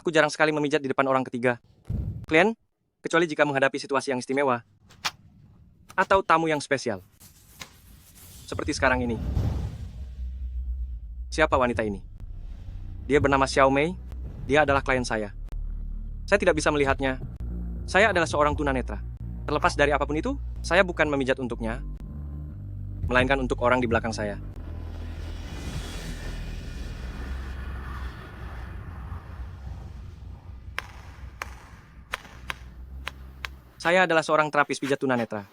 Aku jarang sekali memijat di depan orang ketiga. Klien, kecuali jika menghadapi situasi yang istimewa. Atau tamu yang spesial. Seperti sekarang ini. Siapa wanita ini? Dia bernama Xiao Mei. Dia adalah klien saya. Saya tidak bisa melihatnya. Saya adalah seorang tunanetra. Terlepas dari apapun itu, saya bukan memijat untuknya, melainkan untuk orang di belakang saya. Saya adalah seorang terapis pijat tunanetra.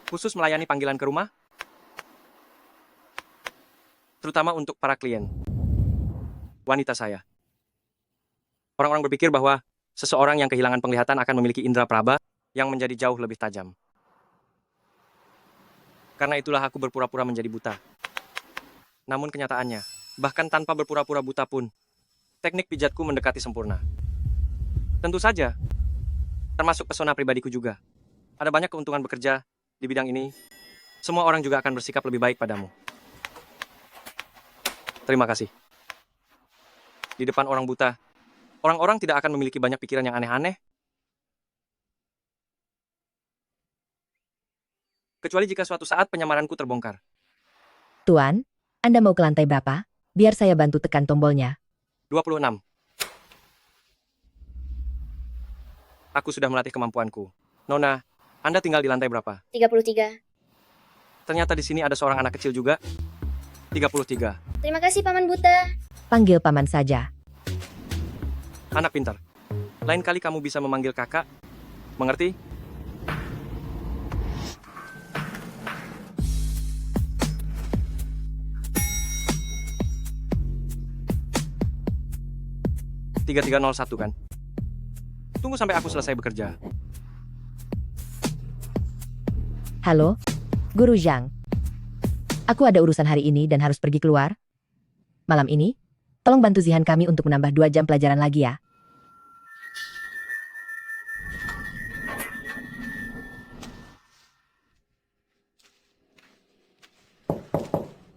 Khusus melayani panggilan ke rumah, terutama untuk para klien. Wanita saya. Orang-orang berpikir bahwa seseorang yang kehilangan penglihatan akan memiliki indera praba yang menjadi jauh lebih tajam. Karena itulah aku berpura-pura menjadi buta. Namun kenyataannya, bahkan tanpa berpura-pura buta pun, teknik pijatku mendekati sempurna. Tentu saja, termasuk pesona pribadiku juga. Ada banyak keuntungan bekerja di bidang ini. Semua orang juga akan bersikap lebih baik padamu. Terima kasih. Di depan orang buta, orang-orang tidak akan memiliki banyak pikiran yang aneh-aneh. Kecuali jika suatu saat penyamaranku terbongkar. Tuan, Anda mau ke lantai berapa? Biar saya bantu tekan tombolnya. 26. Aku sudah melatih kemampuanku. Nona, Anda tinggal di lantai berapa? 33. Ternyata di sini ada seorang anak kecil juga. 33. Terima kasih Paman Buta. Panggil paman saja. Anak pintar. Lain kali kamu bisa memanggil kakak. Mengerti? Tiga 3301 kan? Tunggu sampai aku selesai bekerja. Halo, Guru Zhang. Aku ada urusan hari ini dan harus pergi keluar. Malam ini, tolong bantu Zihan kami untuk menambah 2 jam pelajaran lagi ya.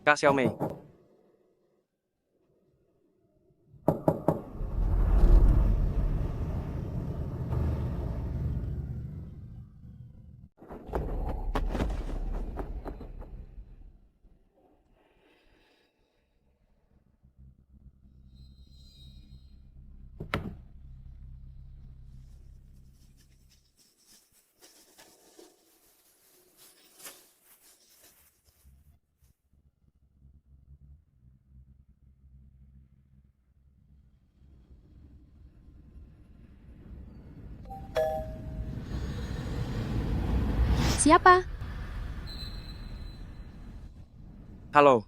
Kak Xiaomei. Siapa? Halo,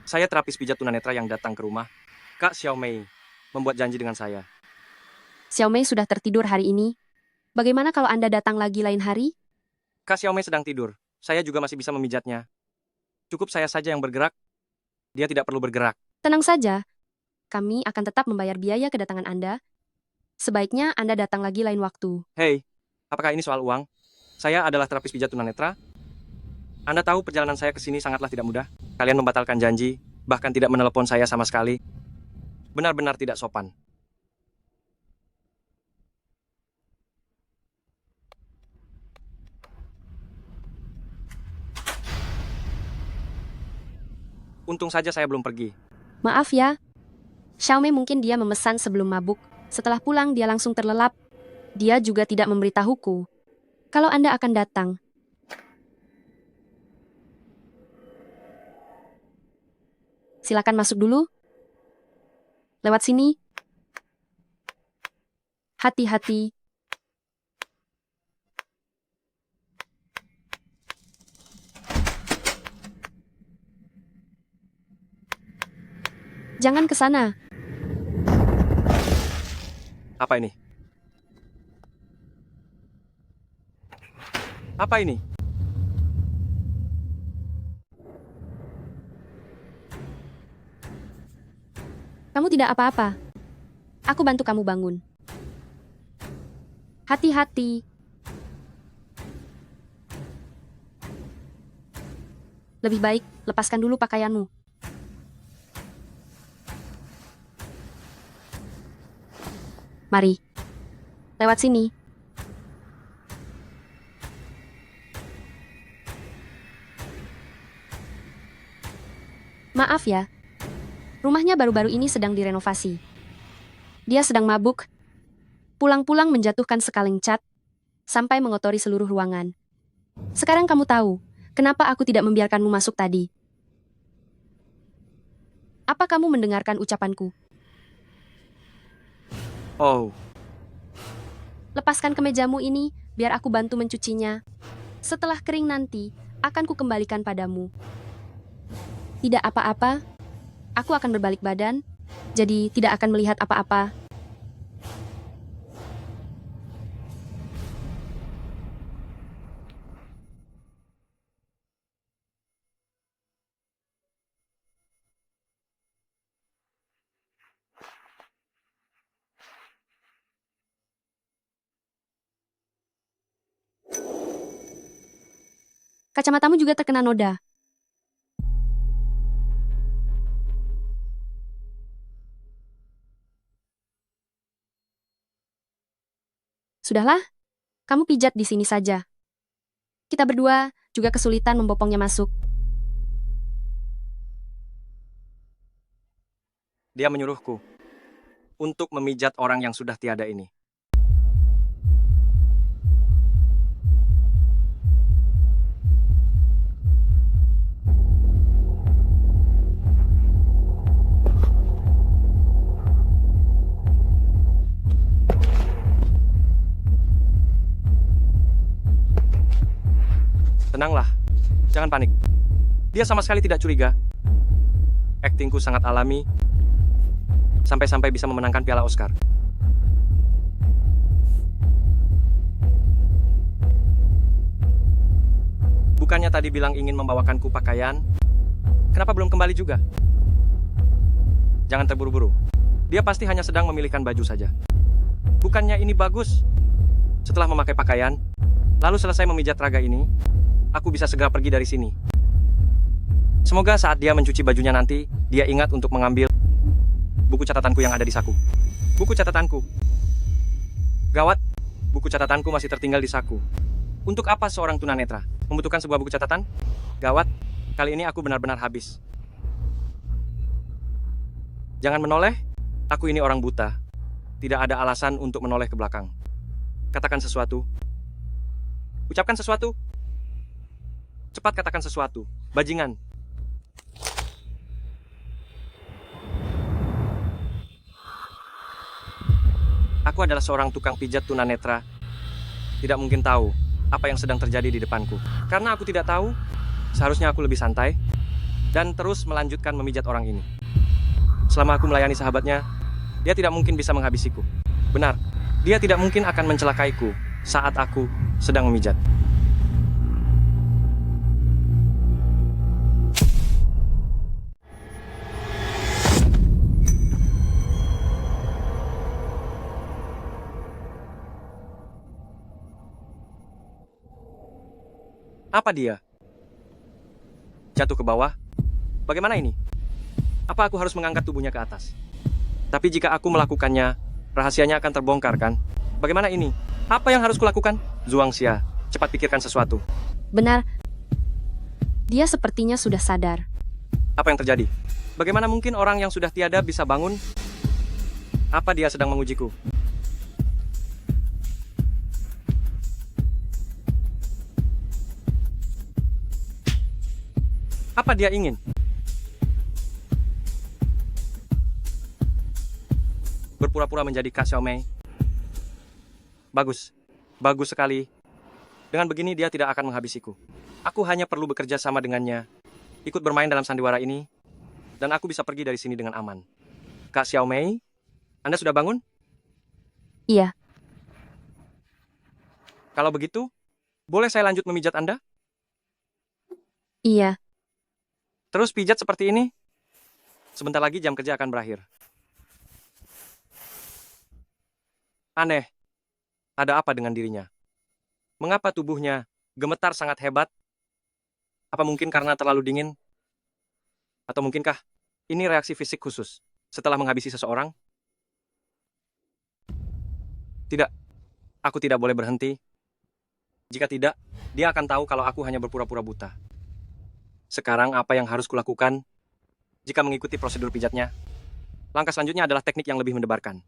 saya terapis pijat tunanetra yang datang ke rumah. Kak Xiaomei membuat janji dengan saya. Xiaomei sudah tertidur hari ini. Bagaimana kalau Anda datang lagi lain hari? Kak Xiaomei sedang tidur. Saya juga masih bisa memijatnya. Cukup saya saja yang bergerak. Dia tidak perlu bergerak. Tenang saja. Kami akan tetap membayar biaya kedatangan Anda. Sebaiknya Anda datang lagi lain waktu. Hei, apakah ini soal uang? Saya adalah terapis pijat tunanetra. Anda tahu perjalanan saya ke sini sangatlah tidak mudah. Kalian membatalkan janji, bahkan tidak menelepon saya sama sekali. Benar-benar tidak sopan. Untung saja saya belum pergi. Maaf ya. Xiaomei mungkin dia memesan sebelum mabuk. Setelah pulang dia langsung terlelap. Dia juga tidak memberitahuku kalau Anda akan datang. Silakan masuk dulu. Lewat sini. Hati-hati. Jangan ke sana. Apa ini? Apa ini? Kamu tidak apa-apa. Aku bantu kamu bangun. Hati-hati. Lebih baik, lepaskan dulu pakaianmu. Mari. Lewat sini. Maaf ya. Rumahnya baru-baru ini sedang direnovasi. Dia sedang mabuk. Pulang-pulang menjatuhkan sekaleng cat, sampai mengotori seluruh ruangan. Sekarang kamu tahu, kenapa aku tidak membiarkanmu masuk tadi. Apa kamu mendengarkan ucapanku? Oh, Lepaskan kemejamu ini, biar aku bantu mencucinya. Setelah kering nanti, akan kukembalikan padamu. Tidak apa-apa, aku akan berbalik badan, jadi tidak akan melihat apa-apa. Kacamatamu juga terkena noda. Sudahlah, kamu pijat di sini saja. Kita berdua juga kesulitan membopongnya masuk. dia menyuruhku untuk memijat orang yang sudah tiada ini. Tenanglah, jangan panik. Dia sama sekali tidak curiga. Aktingku sangat alami, sampai-sampai bisa memenangkan piala Oscar. Bukannya tadi bilang ingin membawakanku pakaian, kenapa belum kembali juga? Jangan terburu-buru. Dia pasti hanya sedang memilihkan baju saja. Bukannya ini bagus? Setelah memakai pakaian, lalu selesai memijat raga ini, aku bisa segera pergi dari sini. Semoga saat dia mencuci bajunya nanti, dia ingat untuk mengambil buku catatanku yang ada di saku. Buku catatanku. Gawat, buku catatanku masih tertinggal di saku. Untuk apa seorang tunanetra membutuhkan sebuah buku catatan? Gawat, kali ini aku benar-benar habis. Jangan menoleh, aku ini orang buta. Tidak ada alasan untuk menoleh ke belakang. Katakan sesuatu. Ucapkan sesuatu. Cepat katakan sesuatu. Bajingan. Aku adalah seorang tukang pijat tunanetra. Tidak mungkin tahu apa yang sedang terjadi di depanku. Karena aku tidak tahu, seharusnya aku lebih santai dan terus melanjutkan memijat orang ini. Selama aku melayani sahabatnya, dia tidak mungkin bisa menghabisiku. Benar, dia tidak mungkin akan mencelakaiku saat aku sedang memijat. Apa dia? Jatuh ke bawah? Bagaimana ini? Apa aku harus mengangkat tubuhnya ke atas? Tapi jika aku melakukannya, rahasianya akan terbongkar, kan? Bagaimana ini? Apa yang harus kulakukan? Zhuangxia, cepat pikirkan sesuatu. Benar, dia sepertinya sudah sadar. Apa yang terjadi? Bagaimana mungkin orang yang sudah tiada bisa bangun? Apa dia sedang mengujiku? Apa dia ingin? Berpura-pura menjadi Kak Xiaomei. Bagus. Bagus sekali. Dengan begini dia tidak akan menghabisiku. Aku hanya perlu bekerja sama dengannya, ikut bermain dalam sandiwara ini, dan aku bisa pergi dari sini dengan aman. Kak Xiaomei, Anda sudah bangun? Iya, Kalau begitu, boleh saya lanjut memijat Anda? iya. Terus pijat seperti ini? Sebentar lagi jam kerja akan berakhir. Aneh. Ada apa dengan dirinya? Mengapa tubuhnya gemetar sangat hebat? Apa mungkin karena terlalu dingin? Atau mungkinkah ini reaksi fisik khusus setelah menghabisi seseorang? Tidak, aku tidak boleh berhenti. Jika tidak, dia akan tahu kalau aku hanya berpura-pura buta. Sekarang apa yang harus kulakukan? Jika mengikuti prosedur pijatnya, langkah selanjutnya adalah teknik yang lebih mendebarkan.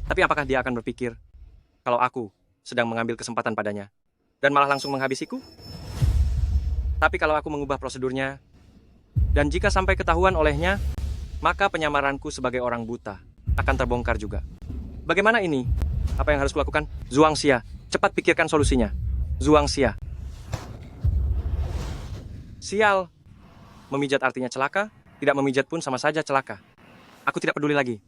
Tapi apakah dia akan berpikir kalau aku sedang mengambil kesempatan padanya dan malah langsung menghabisiku? Tapi kalau aku mengubah prosedurnya, dan jika sampai ketahuan olehnya, maka penyamaranku sebagai orang buta akan terbongkar juga. Bagaimana ini? Apa yang harus kulakukan? Zhuang Xia, cepat pikirkan solusinya. Zhuang Xia. Sial. Memijat artinya celaka, tidak memijat pun sama saja celaka. Aku tidak peduli lagi.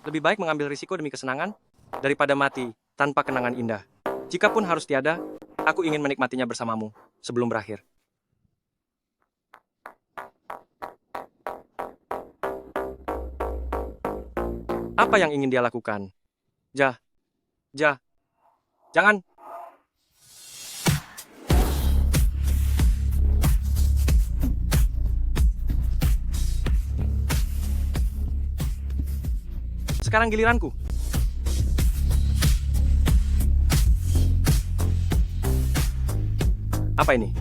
Lebih baik mengambil risiko demi kesenangan daripada mati tanpa kenangan indah. Jikapun harus tiada, aku ingin menikmatinya bersamamu sebelum berakhir. Apa yang ingin dia lakukan? Jangan. Sekarang giliranku. Apa ini?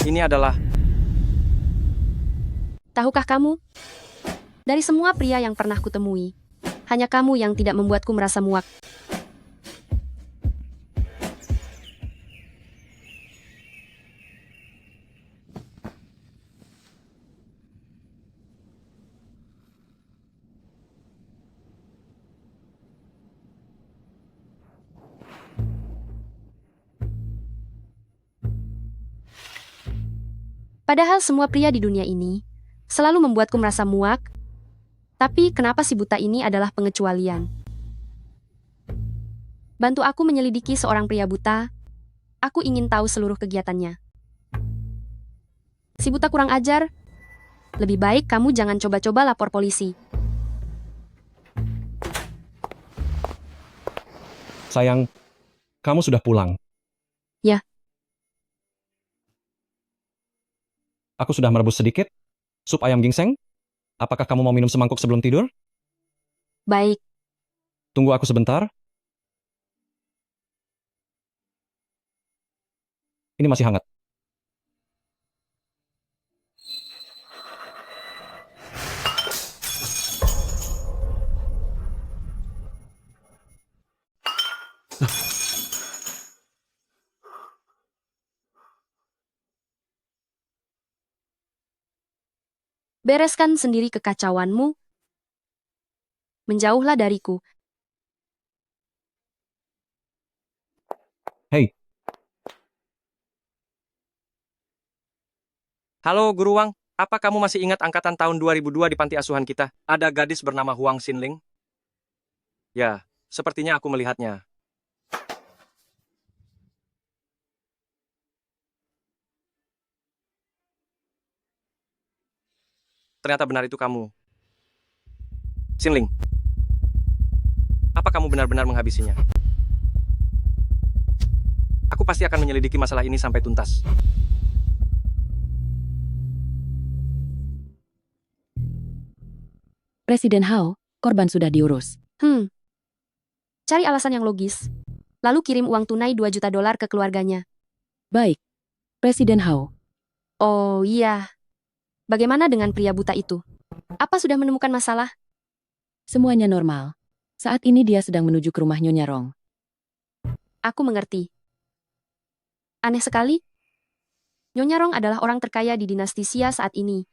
Ini adalah... Tahukah kamu? Dari semua pria yang pernah kutemui, hanya kamu yang tidak membuatku merasa muak. Padahal semua pria di dunia ini selalu membuatku merasa muak, tapi kenapa si buta ini adalah pengecualian? Bantu aku menyelidiki seorang pria buta. Aku ingin tahu seluruh kegiatannya. Si buta kurang ajar. Lebih baik kamu jangan coba-coba lapor polisi. Sayang, kamu sudah pulang. Ya. Aku sudah merebus sedikit sup ayam ginseng. Apakah kamu mau minum semangkuk sebelum tidur? Baik, Tunggu aku sebentar. Ini masih hangat. bereskan sendiri kekacauanmu. Menjauhlah dariku. Hei, Halo, Guru Wang. Apa kamu masih ingat angkatan tahun 2002 di panti asuhan kita? Ada gadis bernama Huang Xinling? Ya, sepertinya aku melihatnya. Ternyata benar itu kamu. Xinling, apa kamu benar-benar menghabisinya? Aku pasti akan menyelidiki masalah ini sampai tuntas. Presiden Hao, korban sudah diurus. Cari alasan yang logis. Lalu kirim uang tunai 2 juta dolar ke keluarganya. Baik, Presiden Hao. Oh iya. Bagaimana dengan pria buta itu? Apa sudah menemukan masalah? Semuanya normal. Saat ini dia sedang menuju ke rumah Nyonya Rong. Aku mengerti. Aneh sekali. Nyonya Rong adalah orang terkaya di dinasti Xia saat ini.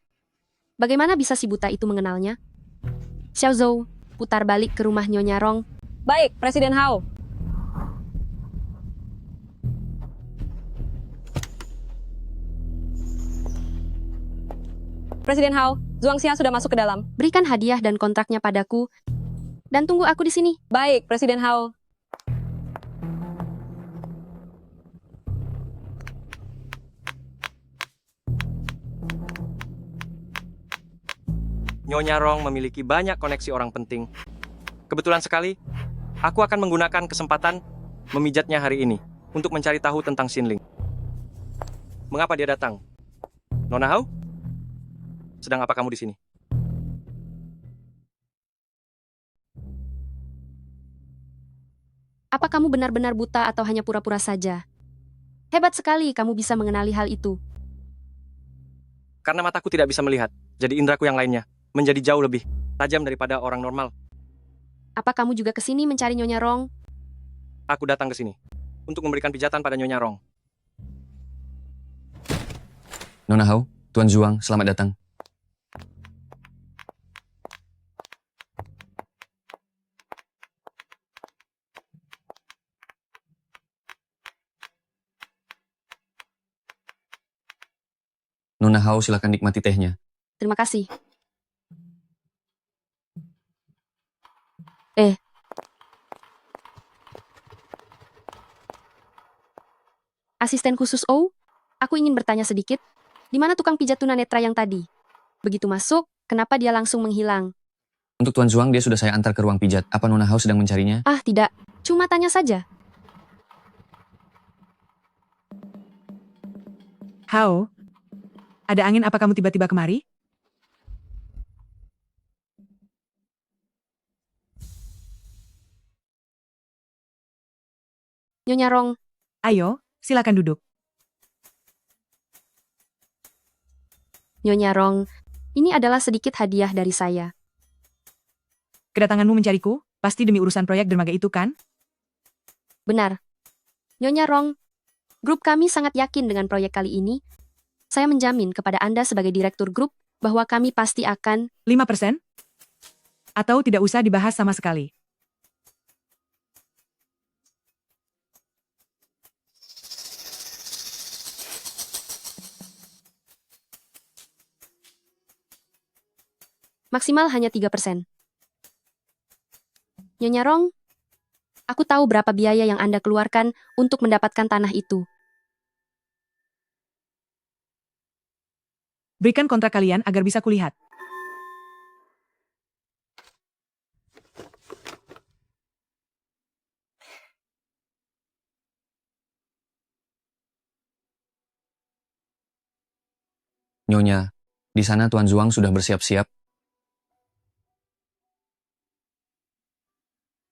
Bagaimana bisa si buta itu mengenalnya? Xiao Zhou, putar balik ke rumah Nyonya Rong. Baik, Presiden Hao. Presiden Hao, Zhuang Xia sudah masuk ke dalam. Berikan hadiah dan kontraknya padaku. Dan tunggu aku di sini. Baik, Presiden Hao. Nyonya Rong memiliki banyak koneksi orang penting. Kebetulan sekali, aku akan menggunakan kesempatan memijatnya hari ini untuk mencari tahu tentang Xinling. Mengapa dia datang? Nona Hao? Sedang apa kamu di sini? Apa kamu benar-benar buta atau hanya pura-pura saja? Hebat sekali kamu bisa mengenali hal itu. Karena mataku tidak bisa melihat, jadi indraku yang lainnya menjadi jauh lebih tajam daripada orang normal. Apa kamu juga ke sini mencari Nyonya Rong? Aku datang ke sini untuk memberikan pijatan pada Nyonya Rong. Nona Hao, Tuan Zhuang, selamat datang. Nona Hao, silakan nikmati tehnya. Terima kasih. Asisten khusus O, aku ingin bertanya sedikit. Di mana tukang pijat tunanetra yang tadi? Begitu masuk, kenapa dia langsung menghilang? Untuk Tuan Zhuang, dia sudah saya antar ke ruang pijat. Apa Nona Hao sedang mencarinya? Ah, tidak. Cuma tanya saja. Hao, ada angin apa kamu tiba-tiba kemari? Nyonya Rong, Ayo, silakan duduk. Nyonya Rong, ini adalah sedikit hadiah dari saya. Kedatanganmu mencariku, pasti demi urusan proyek dermaga itu kan? Benar. Nyonya Rong, grup kami sangat yakin dengan proyek kali ini. Saya menjamin kepada Anda sebagai direktur grup bahwa kami pasti akan 5%? Atau tidak usah dibahas sama sekali? maksimal hanya 3%. Nyonya Rong, aku tahu berapa biaya yang Anda keluarkan untuk mendapatkan tanah itu. Berikan kontrak kalian agar bisa kulihat. Nyonya, di sana Tuan Zhuang sudah bersiap-siap.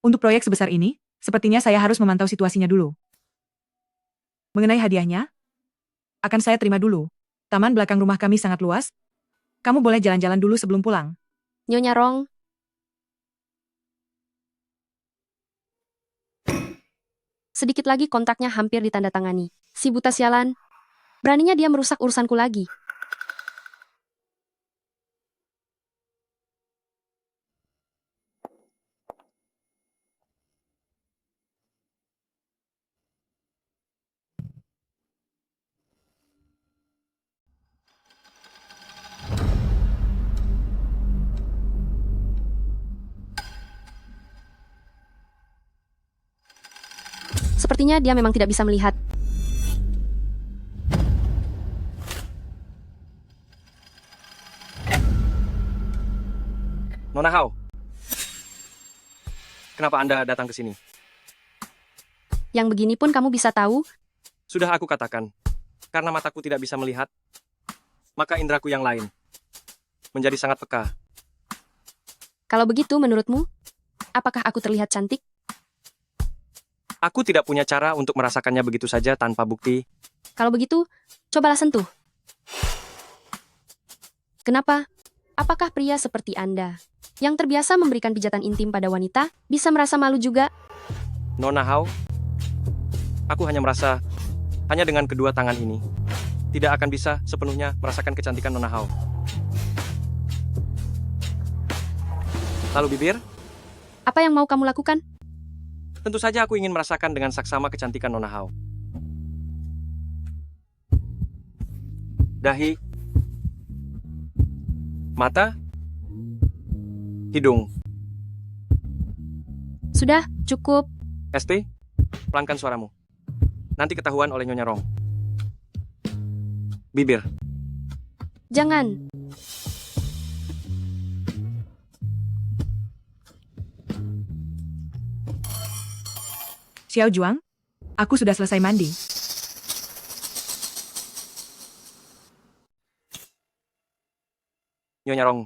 Untuk proyek sebesar ini, sepertinya saya harus memantau situasinya dulu. Mengenai hadiahnya, akan saya terima dulu. Taman belakang rumah kami sangat luas. Kamu boleh jalan-jalan dulu sebelum pulang. Nyonya Rong, sedikit lagi kontraknya hampir ditandatangani. Si buta sialan, beraninya dia merusak urusanku lagi. Sepertinya dia memang tidak bisa melihat. Nona Hao, kenapa Anda datang ke sini? Yang begini pun kamu bisa tahu? Sudah aku katakan, karena mataku tidak bisa melihat, maka indraku yang lain menjadi sangat peka. Kalau begitu menurutmu, apakah aku terlihat cantik? Aku tidak punya cara untuk merasakannya begitu saja tanpa bukti. Kalau begitu, cobalah sentuh. Kenapa? Apakah pria seperti Anda, yang terbiasa memberikan pijatan intim pada wanita, bisa merasa malu juga? Nona Hao, aku hanya merasa, hanya dengan kedua tangan ini, tidak akan bisa sepenuhnya merasakan kecantikan Nona Hao. Lalu bibir? Apa yang mau kamu lakukan? Tentu saja aku ingin merasakan dengan saksama kecantikan Nona Hao. Dahi, mata, hidung. Sudah, cukup. ST, pelankan suaramu. Nanti ketahuan oleh Nyonya Rong. Bibir. Jangan. Xiao Juang, aku sudah selesai mandi. Nyonya Rong,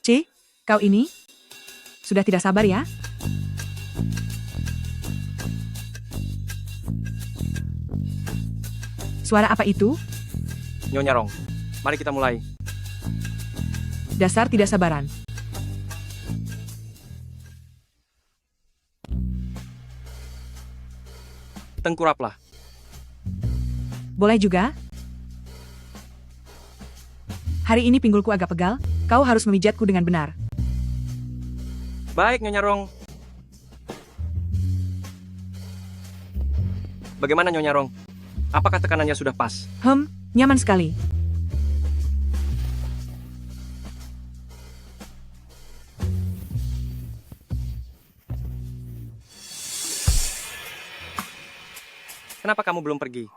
C, kau ini? Sudah tidak sabar ya? Suara apa itu? Nyonya Rong, mari kita mulai. Dasar tidak sabaran. Tengkuraplah. Boleh juga? Hari ini pinggulku agak pegal, kau harus memijatku dengan benar. Baik, Nyonya Rong. Bagaimana, Nyonya Rong? Apakah tekanannya sudah pas? Nyaman sekali. Kenapa kamu belum pergi?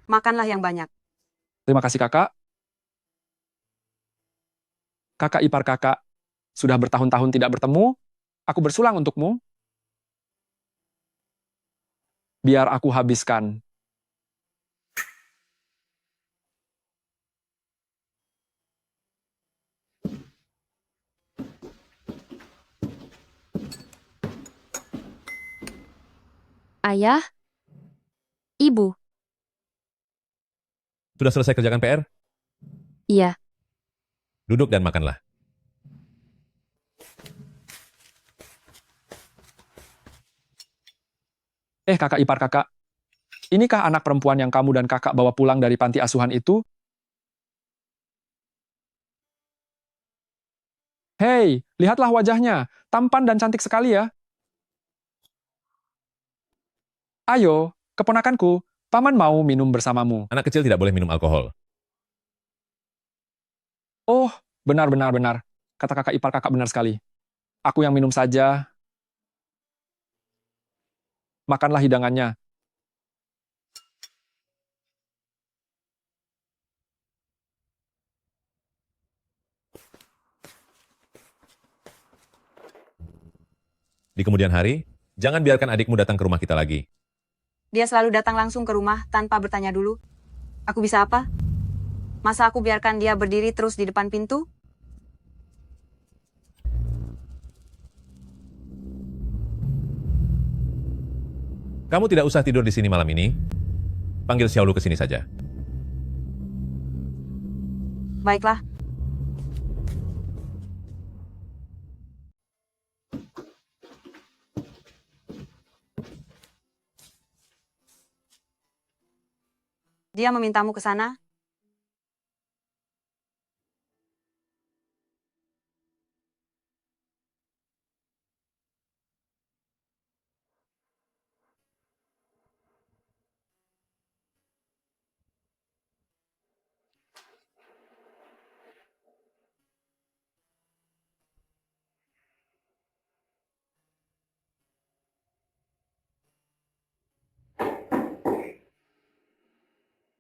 Makanlah yang banyak. Terima kasih kakak. Kakak ipar kakak, sudah bertahun-tahun tidak bertemu, aku bersulang untukmu. Biar aku habiskan. Ayah? Ibu? Sudah selesai kerjakan PR? Iya. Duduk dan makanlah. Kakak ipar kakak, inikah anak perempuan yang kamu dan kakak bawa pulang dari panti asuhan itu? Hei, lihatlah wajahnya, tampan dan cantik sekali ya. Ayo, keponakanku, paman mau minum bersamamu. Anak kecil tidak boleh minum alkohol. Oh, benar. Kata kakak ipar kakak benar sekali. Aku yang minum saja. Makanlah hidangannya. Di kemudian hari, jangan biarkan adikmu datang ke rumah kita lagi. Dia selalu datang langsung ke rumah tanpa bertanya dulu. Aku bisa apa? Masa aku biarkan dia berdiri terus di depan pintu? Kamu tidak usah tidur di sini malam ini. Panggil Xiaolu ke sini saja. Baiklah. Dia memintamu ke sana?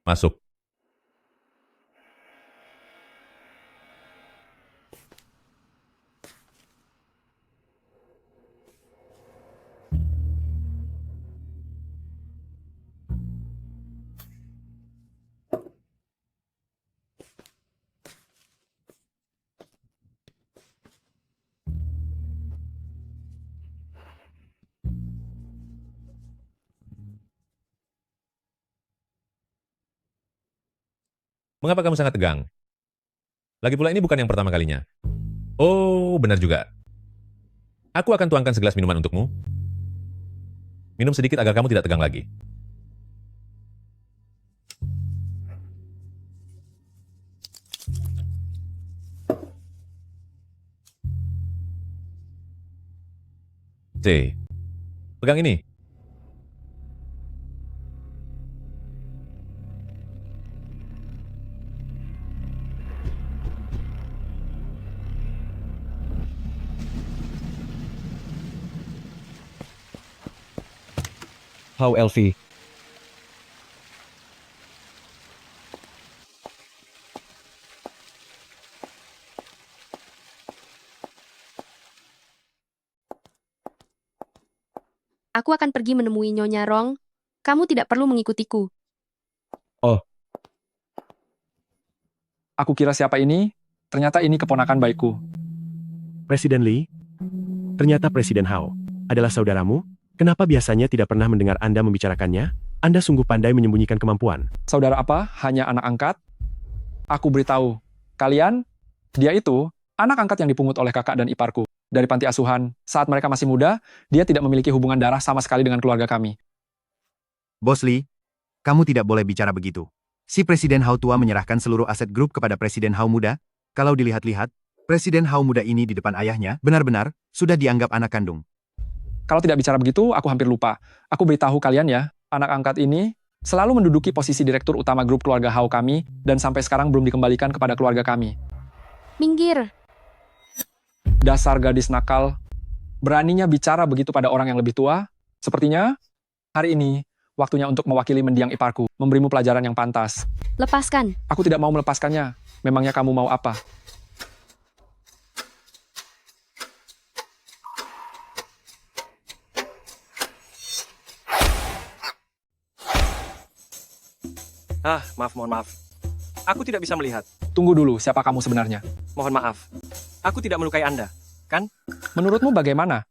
Masuk. Mengapa kamu sangat tegang? Lagi pula ini bukan yang pertama kalinya. Oh, benar juga. Aku akan tuangkan segelas minuman untukmu. Minum sedikit agar kamu tidak tegang lagi. C. Pegang ini. How Elfie? Aku akan pergi menemui Nyonya Rong. Kamu tidak perlu mengikutiku. Aku kira siapa ini? Ternyata ini keponakan baikku. Presiden Lee, ternyata Presiden Hao adalah saudaramu? Kenapa biasanya tidak pernah mendengar Anda membicarakannya? Anda sungguh pandai menyembunyikan kemampuan. Saudara apa? Hanya anak angkat? Aku beritahu, kalian, dia itu anak angkat yang dipungut oleh kakak dan iparku dari panti asuhan. Saat mereka masih muda, dia tidak memiliki hubungan darah sama sekali dengan keluarga kami. Bos Lee, kamu tidak boleh bicara begitu. Si Presiden Hao tua menyerahkan seluruh aset grup kepada Presiden Hao muda. Kalau dilihat-lihat, Presiden Hao muda ini di depan ayahnya benar-benar sudah dianggap anak kandung. Kalau tidak bicara begitu, aku hampir lupa. Aku beritahu kalian ya, anak angkat ini selalu menduduki posisi direktur utama grup keluarga Hao kami dan sampai sekarang belum dikembalikan kepada keluarga kami. Minggir. Dasar gadis nakal. Beraninya bicara begitu pada orang yang lebih tua? Sepertinya, hari ini, waktunya untuk mewakili mendiang iparku, memberimu pelajaran yang pantas. Lepaskan. Aku tidak mau melepaskannya. Memangnya kamu mau apa? Mohon maaf. Aku tidak bisa melihat. Tunggu dulu, siapa kamu sebenarnya? Mohon maaf. Aku tidak melukai Anda, kan? Menurutmu bagaimana?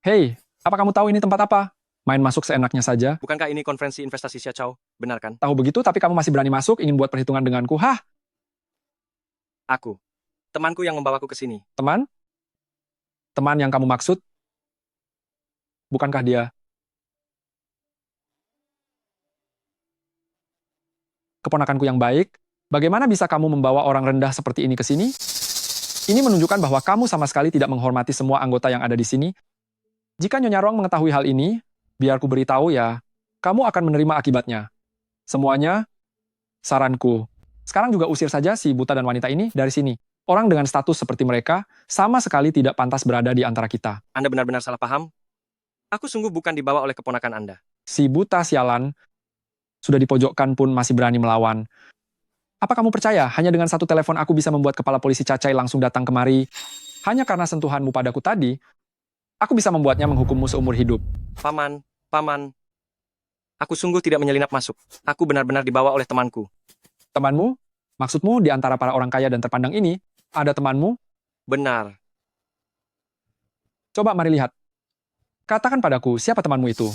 Hei, apa kamu tahu ini tempat apa? Main masuk seenaknya saja. Bukankah ini konferensi investasi Xiaochao? Benar kan? Tahu begitu, tapi kamu masih berani masuk, ingin buat perhitungan denganku. Hah? Aku. Temanku yang membawaku ke sini. Teman? Teman yang kamu maksud? Bukankah dia? Keponakanku yang baik, bagaimana bisa kamu membawa orang rendah seperti ini ke sini? Ini menunjukkan bahwa kamu sama sekali tidak menghormati semua anggota yang ada di sini. Jika Nyonya Rong mengetahui hal ini, biar ku beritahu ya, kamu akan menerima akibatnya. Semuanya, saranku. Sekarang juga usir saja si buta dan wanita ini dari sini. Orang dengan status seperti mereka sama sekali tidak pantas berada di antara kita. Anda benar-benar salah paham. Aku sungguh bukan dibawa oleh keponakan Anda. Si buta sialan sudah dipojokkan pun masih berani melawan. Apa kamu percaya hanya dengan satu telepon aku bisa membuat kepala polisi Cacai langsung datang kemari? Hanya karena sentuhanmu padaku tadi, aku bisa membuatnya menghukummu seumur hidup. Paman. Aku sungguh tidak menyelinap masuk. Aku benar-benar dibawa oleh temanku. Temanmu? Maksudmu di antara para orang kaya dan terpandang ini, ada temanmu? Benar. Coba mari lihat. Katakan padaku, siapa temanmu itu?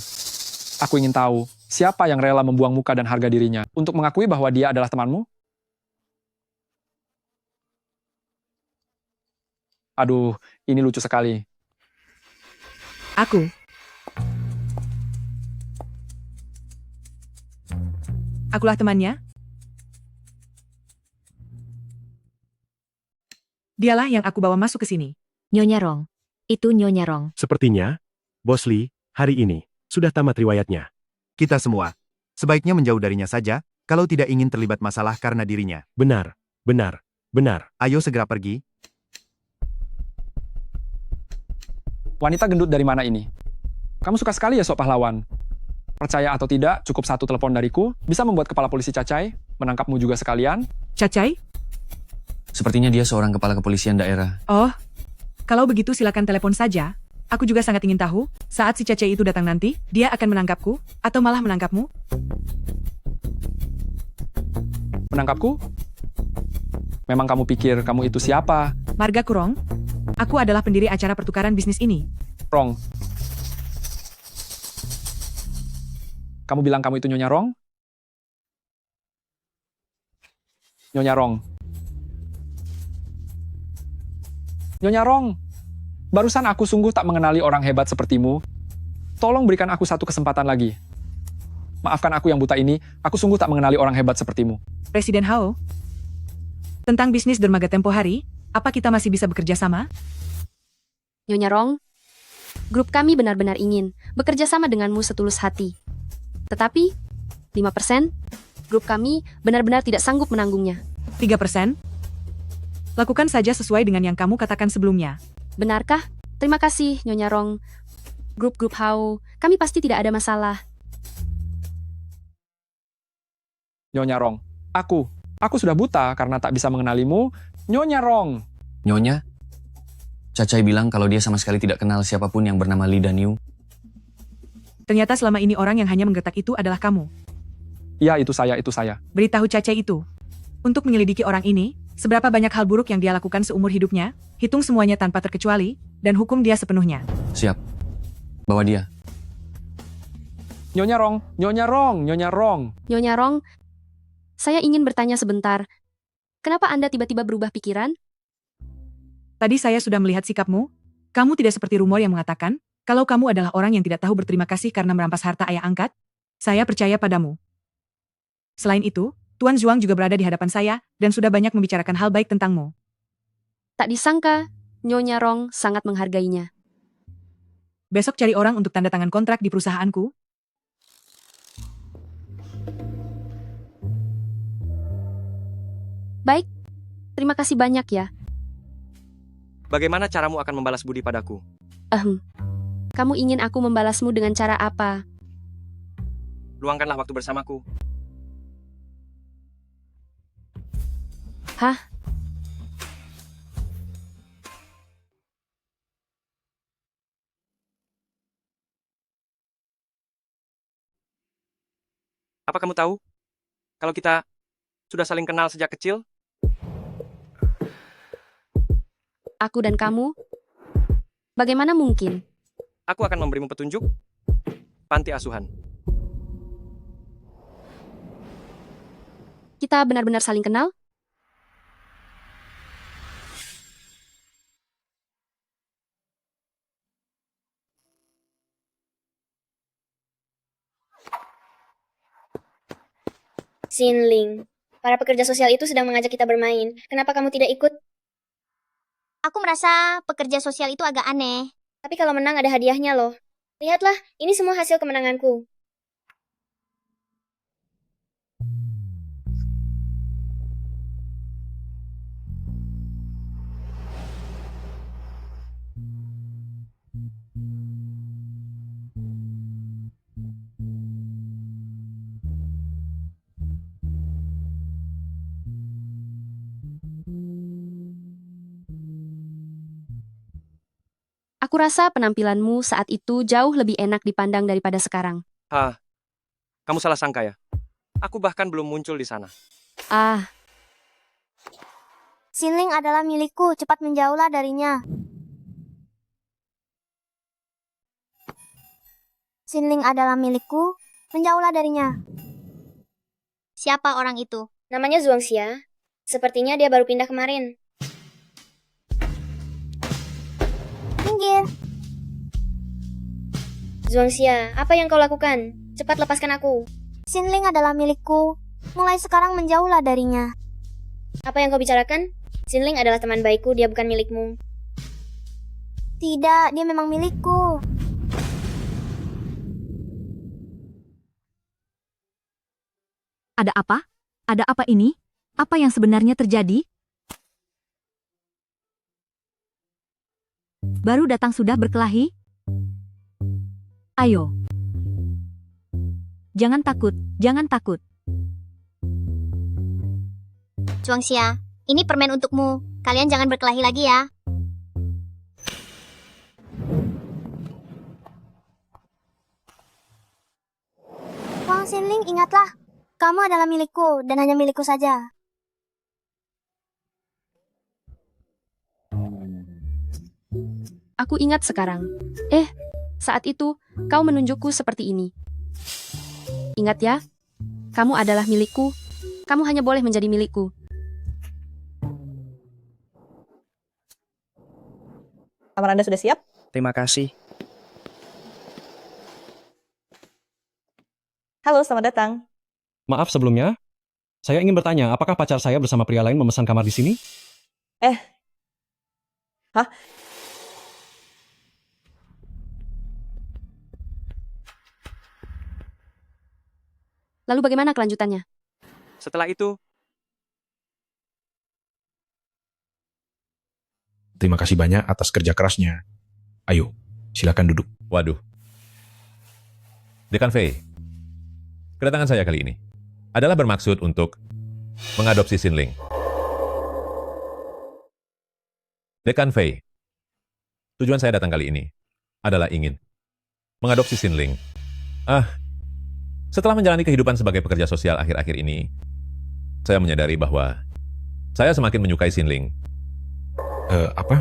Aku ingin tahu, siapa yang rela membuang muka dan harga dirinya untuk mengakui bahwa dia adalah temanmu? Aduh, ini lucu sekali. Aku. Akulah temannya. Dialah yang aku bawa masuk ke sini. Nyonya Rong. Itu Nyonya Rong. Sepertinya, Bos Lee, hari ini sudah tamat riwayatnya. Kita semua sebaiknya menjauh darinya saja kalau tidak ingin terlibat masalah karena dirinya. Benar. Ayo segera pergi. Wanita gendut dari mana ini? Kamu suka sekali ya sok pahlawan. Percaya atau tidak, cukup satu telepon dariku bisa membuat kepala polisi Cacai menangkapmu juga sekalian. Cacai? Sepertinya dia seorang kepala kepolisian daerah. Oh, kalau begitu silakan telepon saja. Aku juga sangat ingin tahu, saat si Cacai itu datang nanti, dia akan menangkapku, atau malah menangkapmu? Menangkapku? Memang kamu pikir kamu itu siapa? Marga Kurong, aku adalah pendiri acara pertukaran bisnis ini. Rong. Kamu bilang kamu itu Nyonya Rong? Nyonya Rong. Nyonya Rong, barusan aku sungguh tak mengenali orang hebat sepertimu. Tolong berikan aku satu kesempatan lagi. Maafkan aku yang buta ini, aku sungguh tak mengenali orang hebat sepertimu. Presiden Hao, tentang bisnis dermaga tempo hari, apa kita masih bisa bekerja sama? Nyonya Rong, grup kami benar-benar ingin bekerja sama denganmu setulus hati. Tetapi, 5%, grup kami benar-benar tidak sanggup menanggungnya. 3%? Lakukan saja sesuai dengan yang kamu katakan sebelumnya. Benarkah? Terima kasih, Nyonya Rong. Grup-grup Hao, kami pasti tidak ada masalah. Nyonya Rong, aku sudah buta karena tak bisa mengenalimu. Nyonya Rong. Nyonya? Cacai bilang kalau dia sama sekali tidak kenal siapapun yang bernama Lee Dan Yu. Ternyata selama ini orang yang hanya menggertak itu adalah kamu. Ya, itu saya. Beritahu Cacai itu. Untuk menyelidiki orang ini, Seberapa banyak hal buruk yang dia lakukan seumur hidupnya, hitung semuanya tanpa terkecuali, dan hukum dia sepenuhnya. Siap. Bawa dia. Nyonya Rong, Nyonya Rong, Nyonya Rong. Nyonya Rong, saya ingin bertanya sebentar. Kenapa Anda tiba-tiba berubah pikiran? Tadi saya sudah melihat sikapmu. Kamu tidak seperti rumor yang mengatakan, kalau kamu adalah orang yang tidak tahu berterima kasih karena merampas harta ayah angkat. Saya percaya padamu. Selain itu, Tuan Zhuang juga berada di hadapan saya, dan sudah banyak membicarakan hal baik tentangmu. Tak disangka, Nyonya Rong sangat menghargainya. Besok cari orang untuk tanda tangan kontrak di perusahaanku. Baik, terima kasih banyak ya. Bagaimana caramu akan membalas budi padaku? Kamu ingin aku membalasmu dengan cara apa? Luangkanlah waktu bersamaku. Hah? Apa kamu tahu? Kalau kita sudah saling kenal sejak kecil, Aku dan kamu? Bagaimana mungkin? aku akan memberimu petunjuk. Panti asuhan. Kita benar-benar saling kenal? Xinling, para pekerja sosial itu sedang mengajak kita bermain. Kenapa kamu tidak ikut? Aku merasa pekerja sosial itu agak aneh. Tapi kalau menang ada hadiahnya loh. Lihatlah, ini semua hasil kemenanganku. Aku rasa penampilanmu saat itu jauh lebih enak dipandang daripada sekarang. Kamu salah sangka ya? Aku bahkan belum muncul di sana. Xinling adalah milikku, cepat menjauhlah darinya. Xinling adalah milikku, menjauhlah darinya. Siapa orang itu? Namanya Zhuangxia. Sepertinya dia baru pindah kemarin. Minggir. Zhuangxia, apa yang kau lakukan? Cepat lepaskan aku. Xinling adalah milikku. Mulai sekarang menjauhlah darinya. Apa yang kau bicarakan? Xinling adalah teman baikku, dia bukan milikmu. Tidak, dia memang milikku. Ada apa? Ada apa ini? Apa yang sebenarnya terjadi? Baru datang sudah berkelahi? Ayo. Jangan takut, jangan takut. Zhuangxia, ini permen untukmu. Kalian jangan berkelahi lagi ya. Wang Xinling, ingatlah. Kamu adalah milikku dan hanya milikku saja. Aku ingat sekarang. Saat itu, kau menunjukku seperti ini. Ingat ya, kamu adalah milikku. Kamu hanya boleh menjadi milikku. Kamar Anda sudah siap? Terima kasih. Halo, selamat datang. Maaf sebelumnya, saya ingin bertanya, apakah pacar saya bersama pria lain memesan kamar di sini? Hah? Lalu bagaimana kelanjutannya? Setelah itu, terima kasih banyak atas kerja kerasnya. Ayo, silakan duduk. Waduh. Dekan Fei, kedatangan saya kali ini adalah bermaksud untuk mengadopsi Xinling. Dekan Fei, tujuan saya datang kali ini adalah ingin mengadopsi Xinling. Setelah menjalani kehidupan sebagai pekerja sosial akhir-akhir ini, saya menyadari bahwa Saya semakin menyukai Xinling. Apa?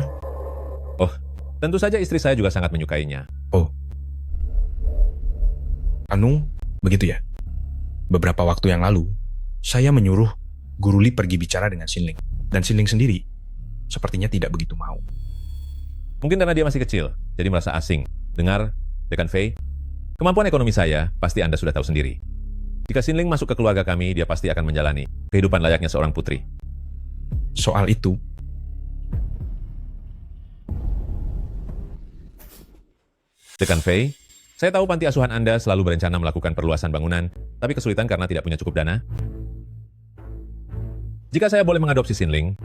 Oh, tentu saja istri saya juga sangat menyukainya. Oh. Anu, begitu ya? Beberapa waktu yang lalu, saya menyuruh Guru Li pergi bicara dengan Xinling. Dan Xinling sendiri sepertinya tidak begitu mau. Mungkin karena dia masih kecil, jadi merasa asing. Dengar, Dekan Fei, kemampuan ekonomi saya pasti Anda sudah tahu sendiri. Jika Xinling masuk ke keluarga kami, dia pasti akan menjalani kehidupan layaknya seorang putri. Soal itu, Dekan Fei, saya tahu panti asuhan Anda selalu berencana melakukan perluasan bangunan, tapi kesulitan karena tidak punya cukup dana. Jika saya boleh mengadopsi Xinling,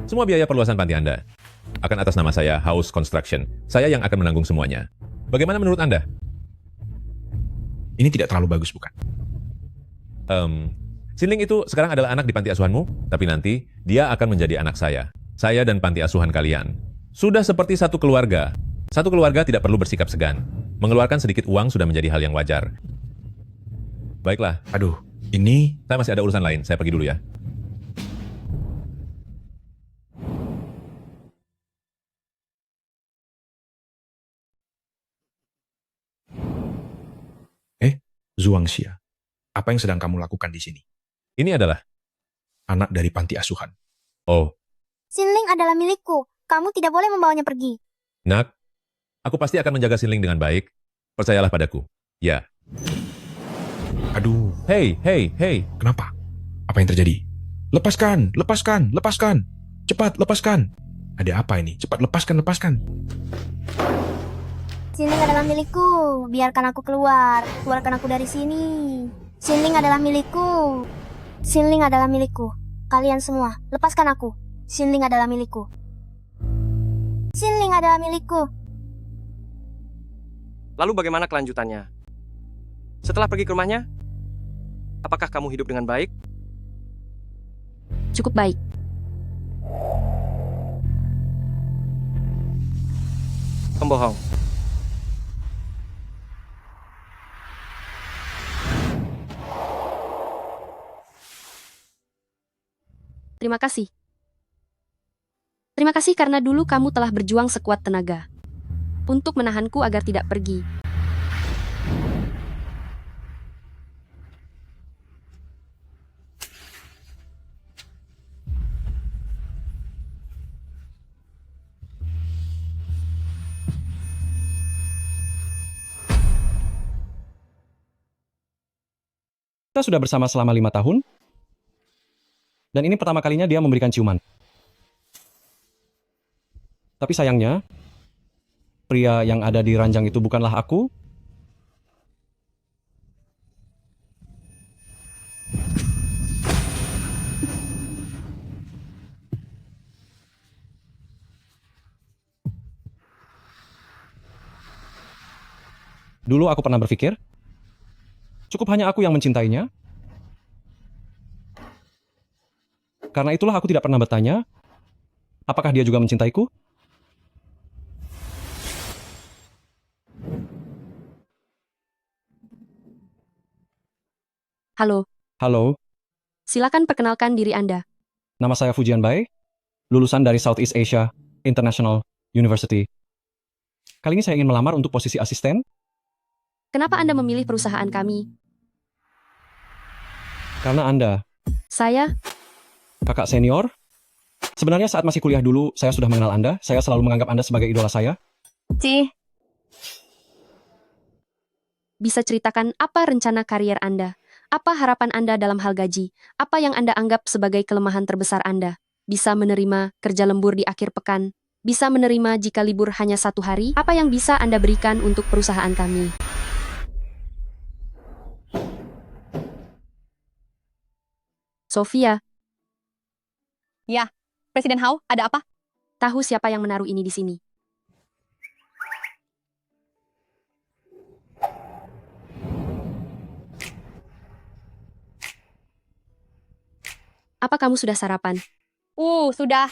semua biaya perluasan panti Anda akan atas nama saya, House Construction. Saya yang akan menanggung semuanya. Bagaimana menurut Anda? ini tidak terlalu bagus, bukan? Xinling itu sekarang adalah anak di panti asuhanmu, tapi nanti dia akan menjadi anak saya. Saya dan panti asuhan kalian. Sudah seperti satu keluarga. Satu keluarga tidak perlu bersikap segan. Mengeluarkan sedikit uang sudah menjadi hal yang wajar. Baiklah. Aduh, ini... Saya masih ada urusan lain, saya pergi dulu ya. Zhuang Xia, apa yang sedang kamu lakukan di sini? Ini adalah anak dari panti asuhan. Oh, Xinling adalah milikku. Kamu tidak boleh membawanya pergi. Nak, aku pasti akan menjaga Xinling dengan baik. Percayalah padaku. Ya. Aduh. Hei. Kenapa? Apa yang terjadi? Lepaskan. Cepat, lepaskan. Ada apa ini? Cepat, lepaskan. Xinling adalah milikku. Biarkan aku keluar. Keluarkan aku dari sini. Xinling adalah milikku. Xinling adalah milikku. Kalian semua, lepaskan aku. Xinling adalah milikku. Xinling adalah milikku. Lalu bagaimana kelanjutannya? Setelah pergi ke rumahnya, apakah kamu hidup dengan baik? Cukup baik. Pembohong. Terima kasih. Terima kasih karena dulu kamu telah berjuang sekuat tenaga untuk menahanku agar tidak pergi. Kita sudah bersama selama 5 tahun. Dan ini pertama kalinya dia memberikan ciuman. Tapi sayangnya, pria yang ada di ranjang itu bukanlah aku. Dulu aku pernah berpikir, cukup hanya aku yang mencintainya. Karena itulah aku tidak pernah bertanya, apakah dia juga mencintaiku? Halo. Halo, Silakan perkenalkan diri Anda. nama saya Fujian Bai, lulusan dari Southeast Asia International University. Kali ini saya ingin melamar untuk posisi asisten. Kenapa Anda memilih perusahaan kami? Karena Anda, Saya, kakak senior. Sebenarnya saat masih kuliah dulu, saya sudah mengenal Anda. Saya selalu menganggap Anda sebagai idola saya. bisa ceritakan apa rencana karier Anda? Apa harapan Anda dalam hal gaji? Apa yang Anda anggap sebagai kelemahan terbesar Anda? Bisa menerima kerja lembur di akhir pekan? Bisa menerima jika libur hanya 1 hari? Apa yang bisa Anda berikan untuk perusahaan kami? Sofia. Ya, Presiden Hao, ada apa? Tahu siapa yang menaruh ini di sini? Apa kamu sudah sarapan? Sudah.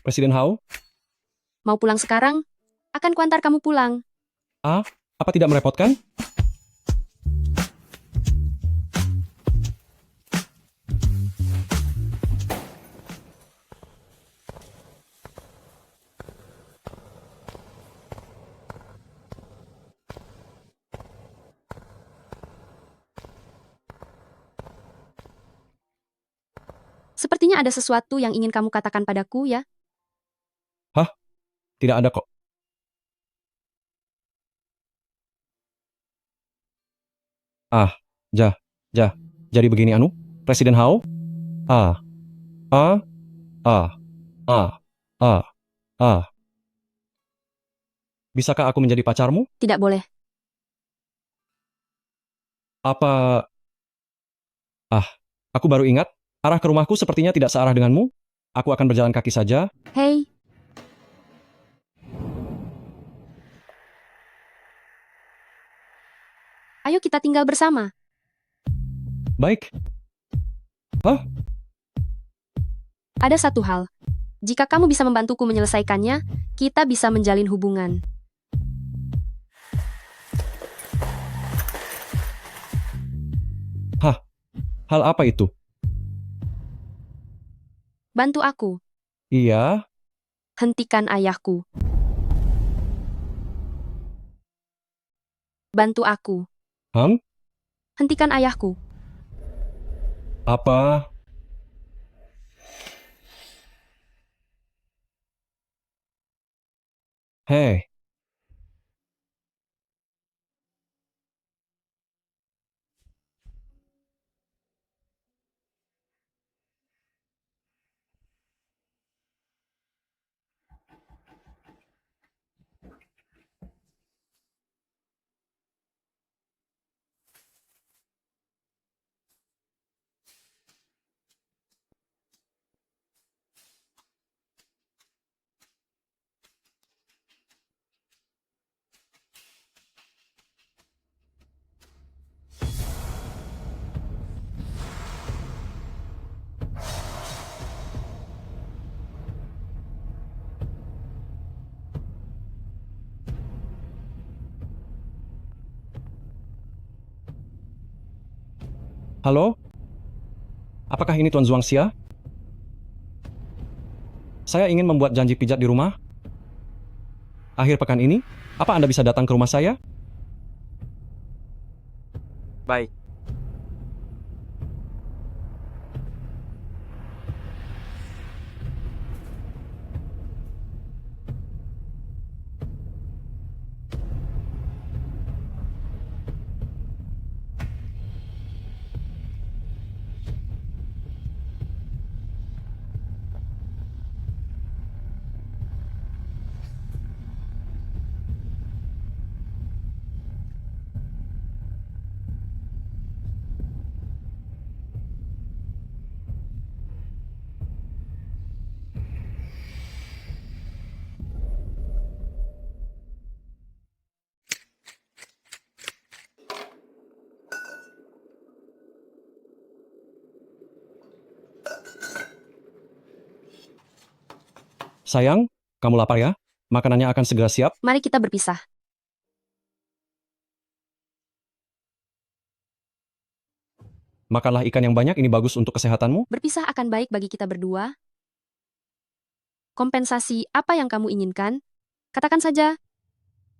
Presiden Hao? Mau pulang sekarang? Akan kuantar kamu pulang. Apa tidak merepotkan? Sepertinya ada sesuatu yang ingin kamu katakan padaku, ya? Tidak ada kok. Jadi begini anu, Presiden Hao? Bisakah aku menjadi pacarmu? Tidak boleh. Apa... Aku baru ingat, arah ke rumahku sepertinya tidak searah denganmu. Aku akan berjalan kaki saja. Hei, ayo kita tinggal bersama. Baik. Ada satu hal. Jika kamu bisa membantuku menyelesaikannya, kita bisa menjalin hubungan. Hal apa itu? Bantu aku. Iya, Hentikan ayahku. Bantu aku. Hentikan ayahku. Apa? Hei, halo? Apakah ini Tuan Zhuangxia? Saya ingin membuat janji pijat di rumah. Akhir pekan ini, apa Anda bisa datang ke rumah saya? Baik. Sayang, kamu lapar ya? Makanannya akan segera siap. Mari kita berpisah. Makanlah ikan yang banyak, ini bagus untuk kesehatanmu. Berpisah akan baik bagi kita berdua. Kompensasi apa yang kamu inginkan? Katakan saja.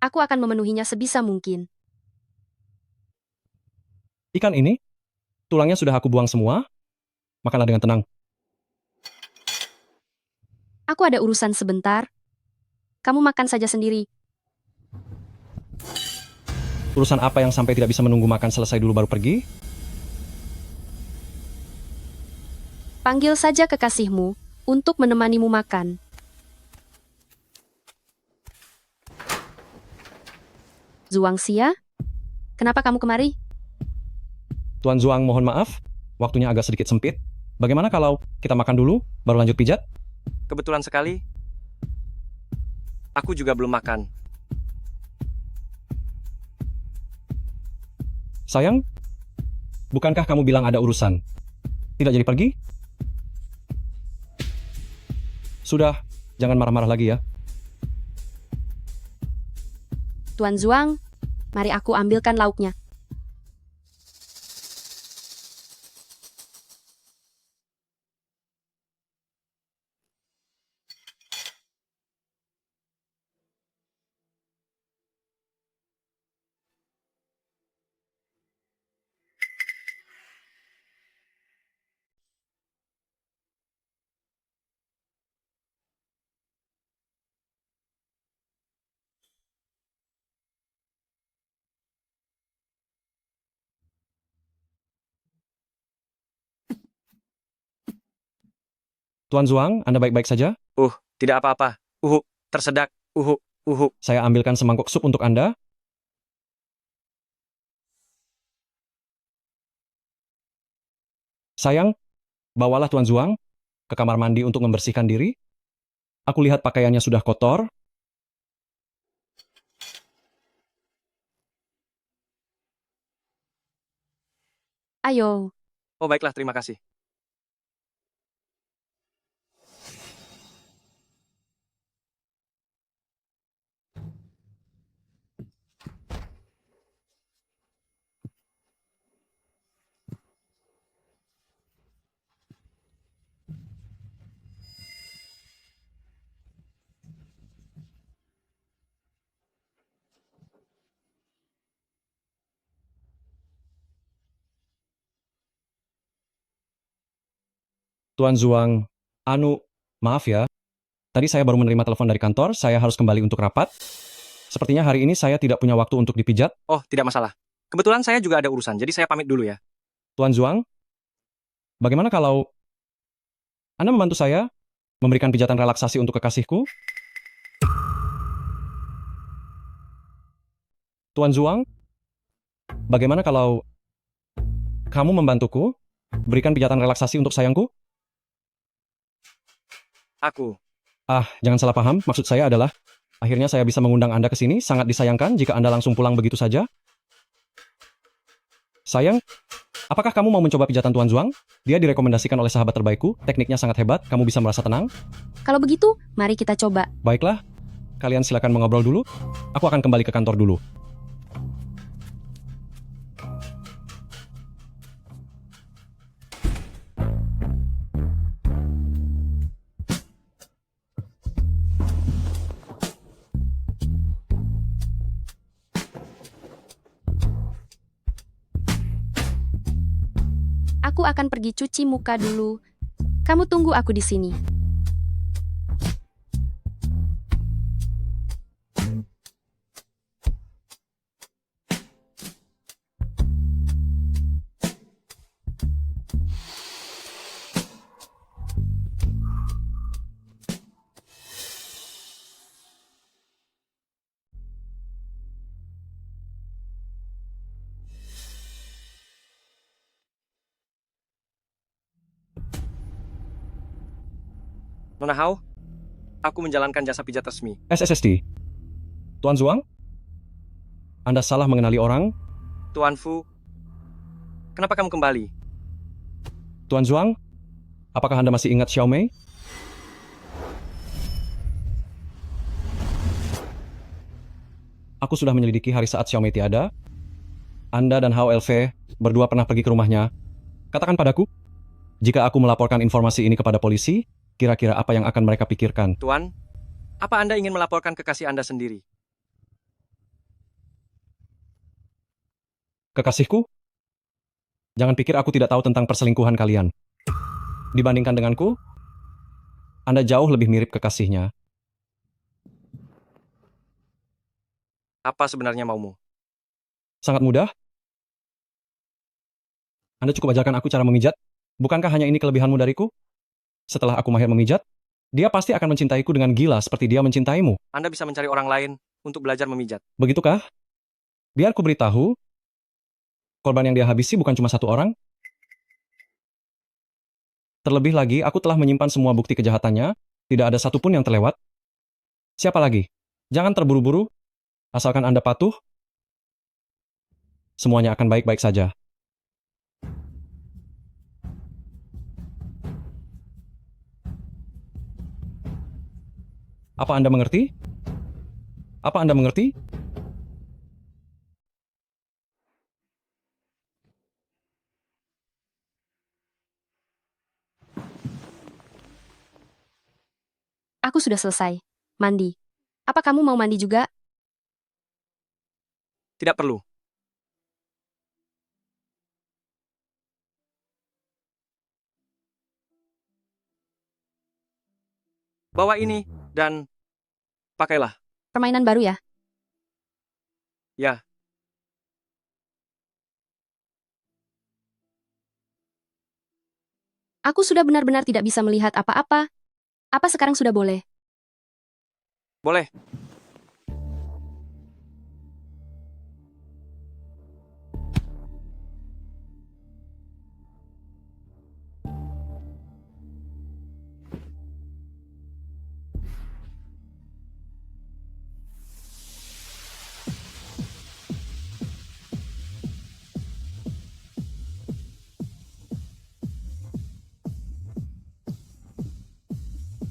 Aku akan memenuhinya sebisa mungkin. Ikan ini, tulangnya sudah aku buang semua. Makanlah dengan tenang. Aku ada urusan sebentar. Kamu makan saja sendiri. Urusan apa yang sampai tidak bisa menunggu makan selesai dulu baru pergi? Panggil saja kekasihmu untuk menemanimu makan. Zhuangxia, kenapa kamu kemari? Tuan Zhuang, mohon maaf. Waktunya agak sedikit sempit. Bagaimana kalau kita makan dulu, baru lanjut pijat? Kebetulan sekali. Aku juga belum makan. Sayang, bukankah kamu bilang ada urusan? Tidak jadi pergi? Sudah, Jangan marah-marah lagi ya. Tuan Zuang, mari aku ambilkan lauknya. Tuan Zuang, Anda baik-baik saja? Tidak apa-apa. Tersedak. Saya ambilkan semangkuk sup untuk Anda. Sayang, bawalah Tuan Zuang ke kamar mandi untuk membersihkan diri. Aku lihat pakaiannya sudah kotor. Ayo. Oh baiklah, terima kasih. Tuan Zuang, maaf ya. Tadi saya baru menerima telepon dari kantor, saya harus kembali untuk rapat. Sepertinya hari ini saya tidak punya waktu untuk dipijat. Oh, tidak masalah. Kebetulan saya juga ada urusan, jadi saya pamit dulu ya. Tuan Zuang, bagaimana kalau Anda membantu saya memberikan pijatan relaksasi untuk kekasihku? Tuan Zuang, bagaimana kalau kamu membantuku berikan pijatan relaksasi untuk sayangku? Aku. Jangan salah paham, maksud saya adalah akhirnya saya bisa mengundang Anda ke sini, sangat disayangkan jika Anda langsung pulang begitu saja. Sayang, apakah kamu mau mencoba pijatan Tuan Zuang? Dia direkomendasikan oleh sahabat terbaikku, tekniknya sangat hebat, kamu bisa merasa tenang. Kalau begitu, mari kita coba. Baiklah, kalian silakan mengobrol dulu, aku akan kembali ke kantor dulu. Aku akan pergi cuci muka dulu. Kamu tunggu aku di sini. Nona Hao, aku menjalankan jasa pijat resmi. SSSD. Tuan Zuang? Anda salah mengenali orang? Tuan Fu, kenapa kamu kembali? Tuan Zuang? Apakah Anda masih ingat Xiao Mei? Aku sudah menyelidiki hari saat Xiao Mei tiada. Anda dan Hao LV berdua pernah pergi ke rumahnya. Katakan padaku, jika aku melaporkan informasi ini kepada polisi, kira-kira apa yang akan mereka pikirkan? Tuan, apa Anda ingin melaporkan kekasih Anda sendiri? Kekasihku? Jangan pikir aku tidak tahu tentang perselingkuhan kalian. Dibandingkan denganku, Anda jauh lebih mirip kekasihnya. Apa sebenarnya maumu? Sangat mudah. Anda cukup ajarkan aku cara memijat. Bukankah hanya ini kelebihanmu dariku? Setelah aku mahir memijat, dia pasti akan mencintaiku dengan gila seperti dia mencintaimu. Anda bisa mencari orang lain untuk belajar memijat. Begitukah? Biar ku beritahu, korban yang dia habisi bukan cuma satu orang. Terlebih lagi, aku telah menyimpan semua bukti kejahatannya, tidak ada satupun yang terlewat. Siapa lagi? Jangan terburu-buru, asalkan Anda patuh, semuanya akan baik-baik saja. Apa Anda mengerti? Apa Anda mengerti? Aku sudah selesai. Mandi. Apa kamu mau mandi juga? Tidak perlu. Bawa ini dan pakailah. Permainan baru ya? Ya. Aku sudah benar-benar tidak bisa melihat apa-apa. Apa sekarang sudah boleh? Boleh.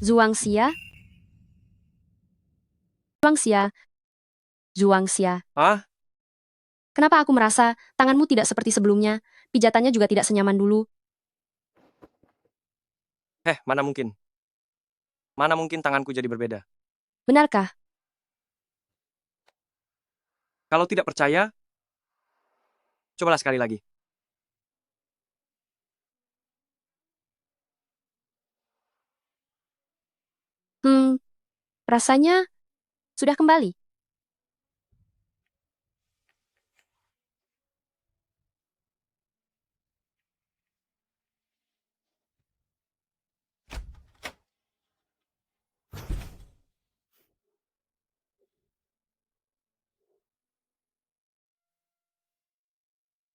Zhuangxia? Zhuangxia? Zhuangxia? Ah? Kenapa aku merasa tanganmu tidak seperti sebelumnya? Pijatannya juga tidak senyaman dulu. Mana mungkin? Mana mungkin tanganku jadi berbeda? Benarkah? Kalau tidak percaya, cobalah sekali lagi. Rasanya sudah kembali.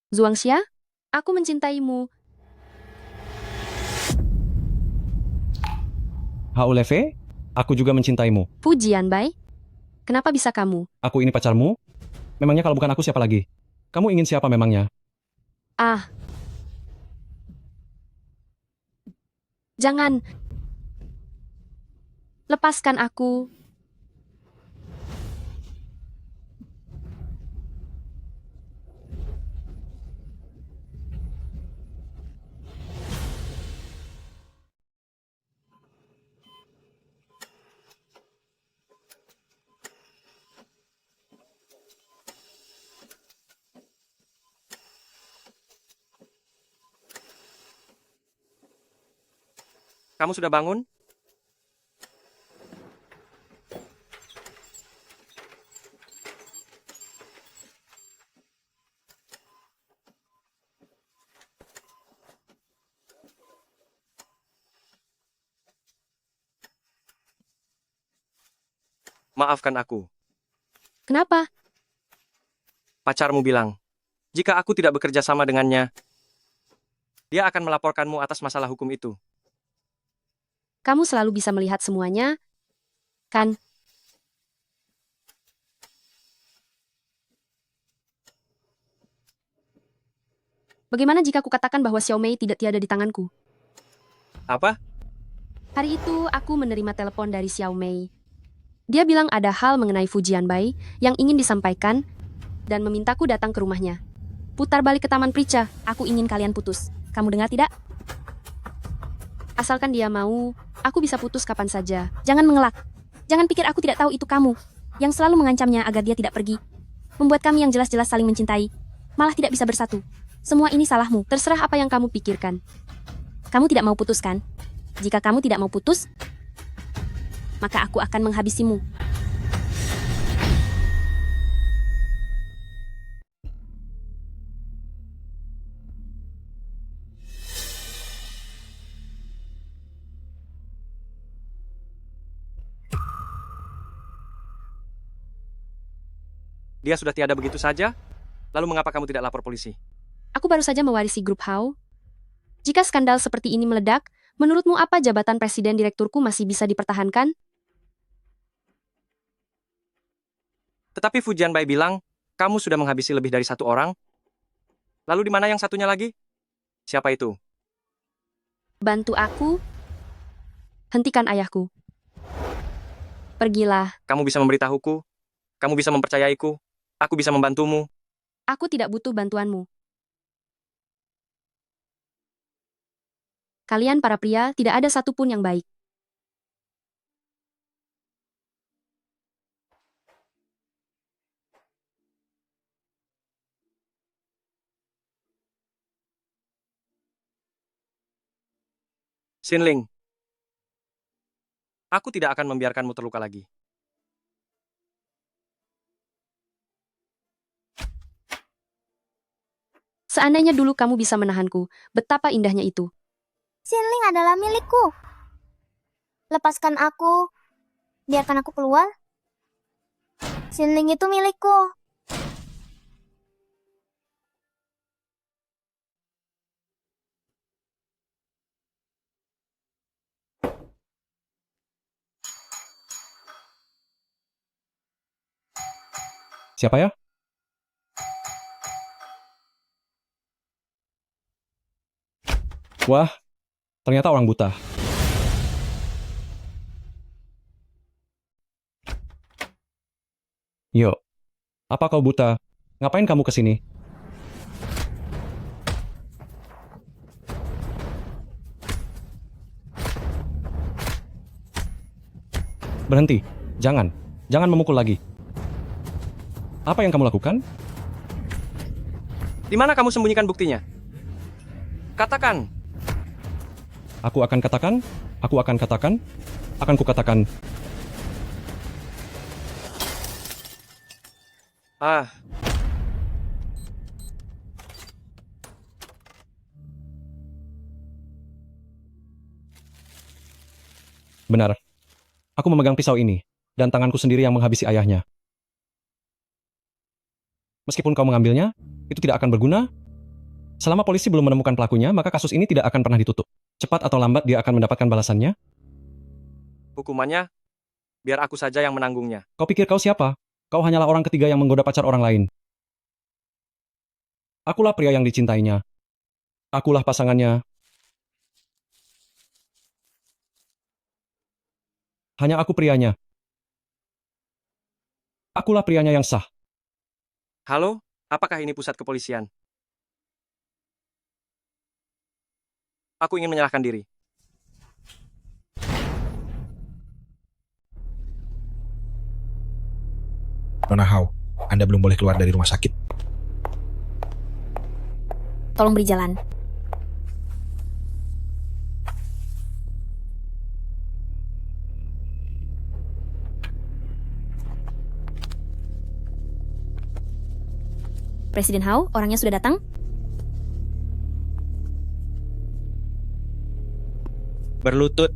Zhuangxia, aku mencintaimu. Hao Leve, aku juga mencintaimu. Fu Jianbai, kenapa bisa kamu? Aku ini pacarmu? Memangnya kalau bukan aku siapa lagi? Kamu ingin siapa memangnya? Ah. Jangan. Lepaskan aku. Kamu sudah bangun? Maafkan aku. Kenapa? Pacarmu bilang, jika aku tidak bekerja sama dengannya, dia akan melaporkanmu atas masalah hukum itu. Kamu selalu bisa melihat semuanya, kan? Bagaimana jika aku katakan bahwa Xiaomei tidak tiada di tanganku? Apa? Hari itu aku menerima telepon dari Xiaomei. Dia bilang ada hal mengenai Fu Jianbai yang ingin disampaikan dan memintaku datang ke rumahnya. Putar balik ke Taman Prica, aku ingin kalian putus. Kamu dengar tidak? Asalkan dia mau, aku bisa putus kapan saja. Jangan mengelak. Jangan pikir aku tidak tahu itu kamu, yang selalu mengancamnya agar dia tidak pergi. Membuat kami yang jelas-jelas saling mencintai, malah tidak bisa bersatu. Semua ini salahmu, terserah apa yang kamu pikirkan. Kamu tidak mau putus kan? Jika kamu tidak mau putus, maka aku akan menghabisimu. Dia sudah tiada begitu saja? Lalu mengapa kamu tidak lapor polisi? Aku baru saja mewarisi grup Hao. Jika skandal seperti ini meledak, menurutmu apa jabatan presiden direkturku masih bisa dipertahankan? Tetapi Fu Jianbai bilang, kamu sudah menghabisi lebih dari satu orang. Lalu di mana yang satunya lagi? Siapa itu? Bantu aku. Hentikan ayahku. Pergilah. Kamu bisa memberitahuku. Kamu bisa mempercayaiku. Aku bisa membantumu. Aku tidak butuh bantuanmu. Kalian para pria tidak ada satupun yang baik. Xinling. Aku tidak akan membiarkanmu terluka lagi. Seandainya dulu kamu bisa menahanku, betapa indahnya itu. Xinling adalah milikku. Lepaskan aku. Biarkan aku keluar. Xinling itu milikku. Siapa ya? Wah, ternyata orang buta. Yo, apa kau buta? Ngapain kamu kesini? Berhenti, jangan memukul lagi. Apa yang kamu lakukan? Di mana kamu sembunyikan buktinya? Katakan. Aku akan katakan, akan kukatakan. Ah. Benar. Aku memegang pisau ini, dan tanganku sendiri yang menghabisi ayahnya. Meskipun kau mengambilnya, itu tidak akan berguna. Selama polisi belum menemukan pelakunya, maka kasus ini tidak akan pernah ditutup. Cepat atau lambat dia akan mendapatkan balasannya. Hukumannya, biar aku saja yang menanggungnya. Kau pikir kau siapa? Kau hanyalah orang ketiga yang menggoda pacar orang lain. Akulah pria yang dicintainya. Akulah pasangannya. Hanya aku prianya. Akulah prianya yang sah. Halo, apakah ini pusat kepolisian? Aku ingin menyerahkan diri. Nona Hao, Anda belum boleh keluar dari rumah sakit. Tolong beri jalan. Presiden Hao, orangnya sudah datang? Berlutut.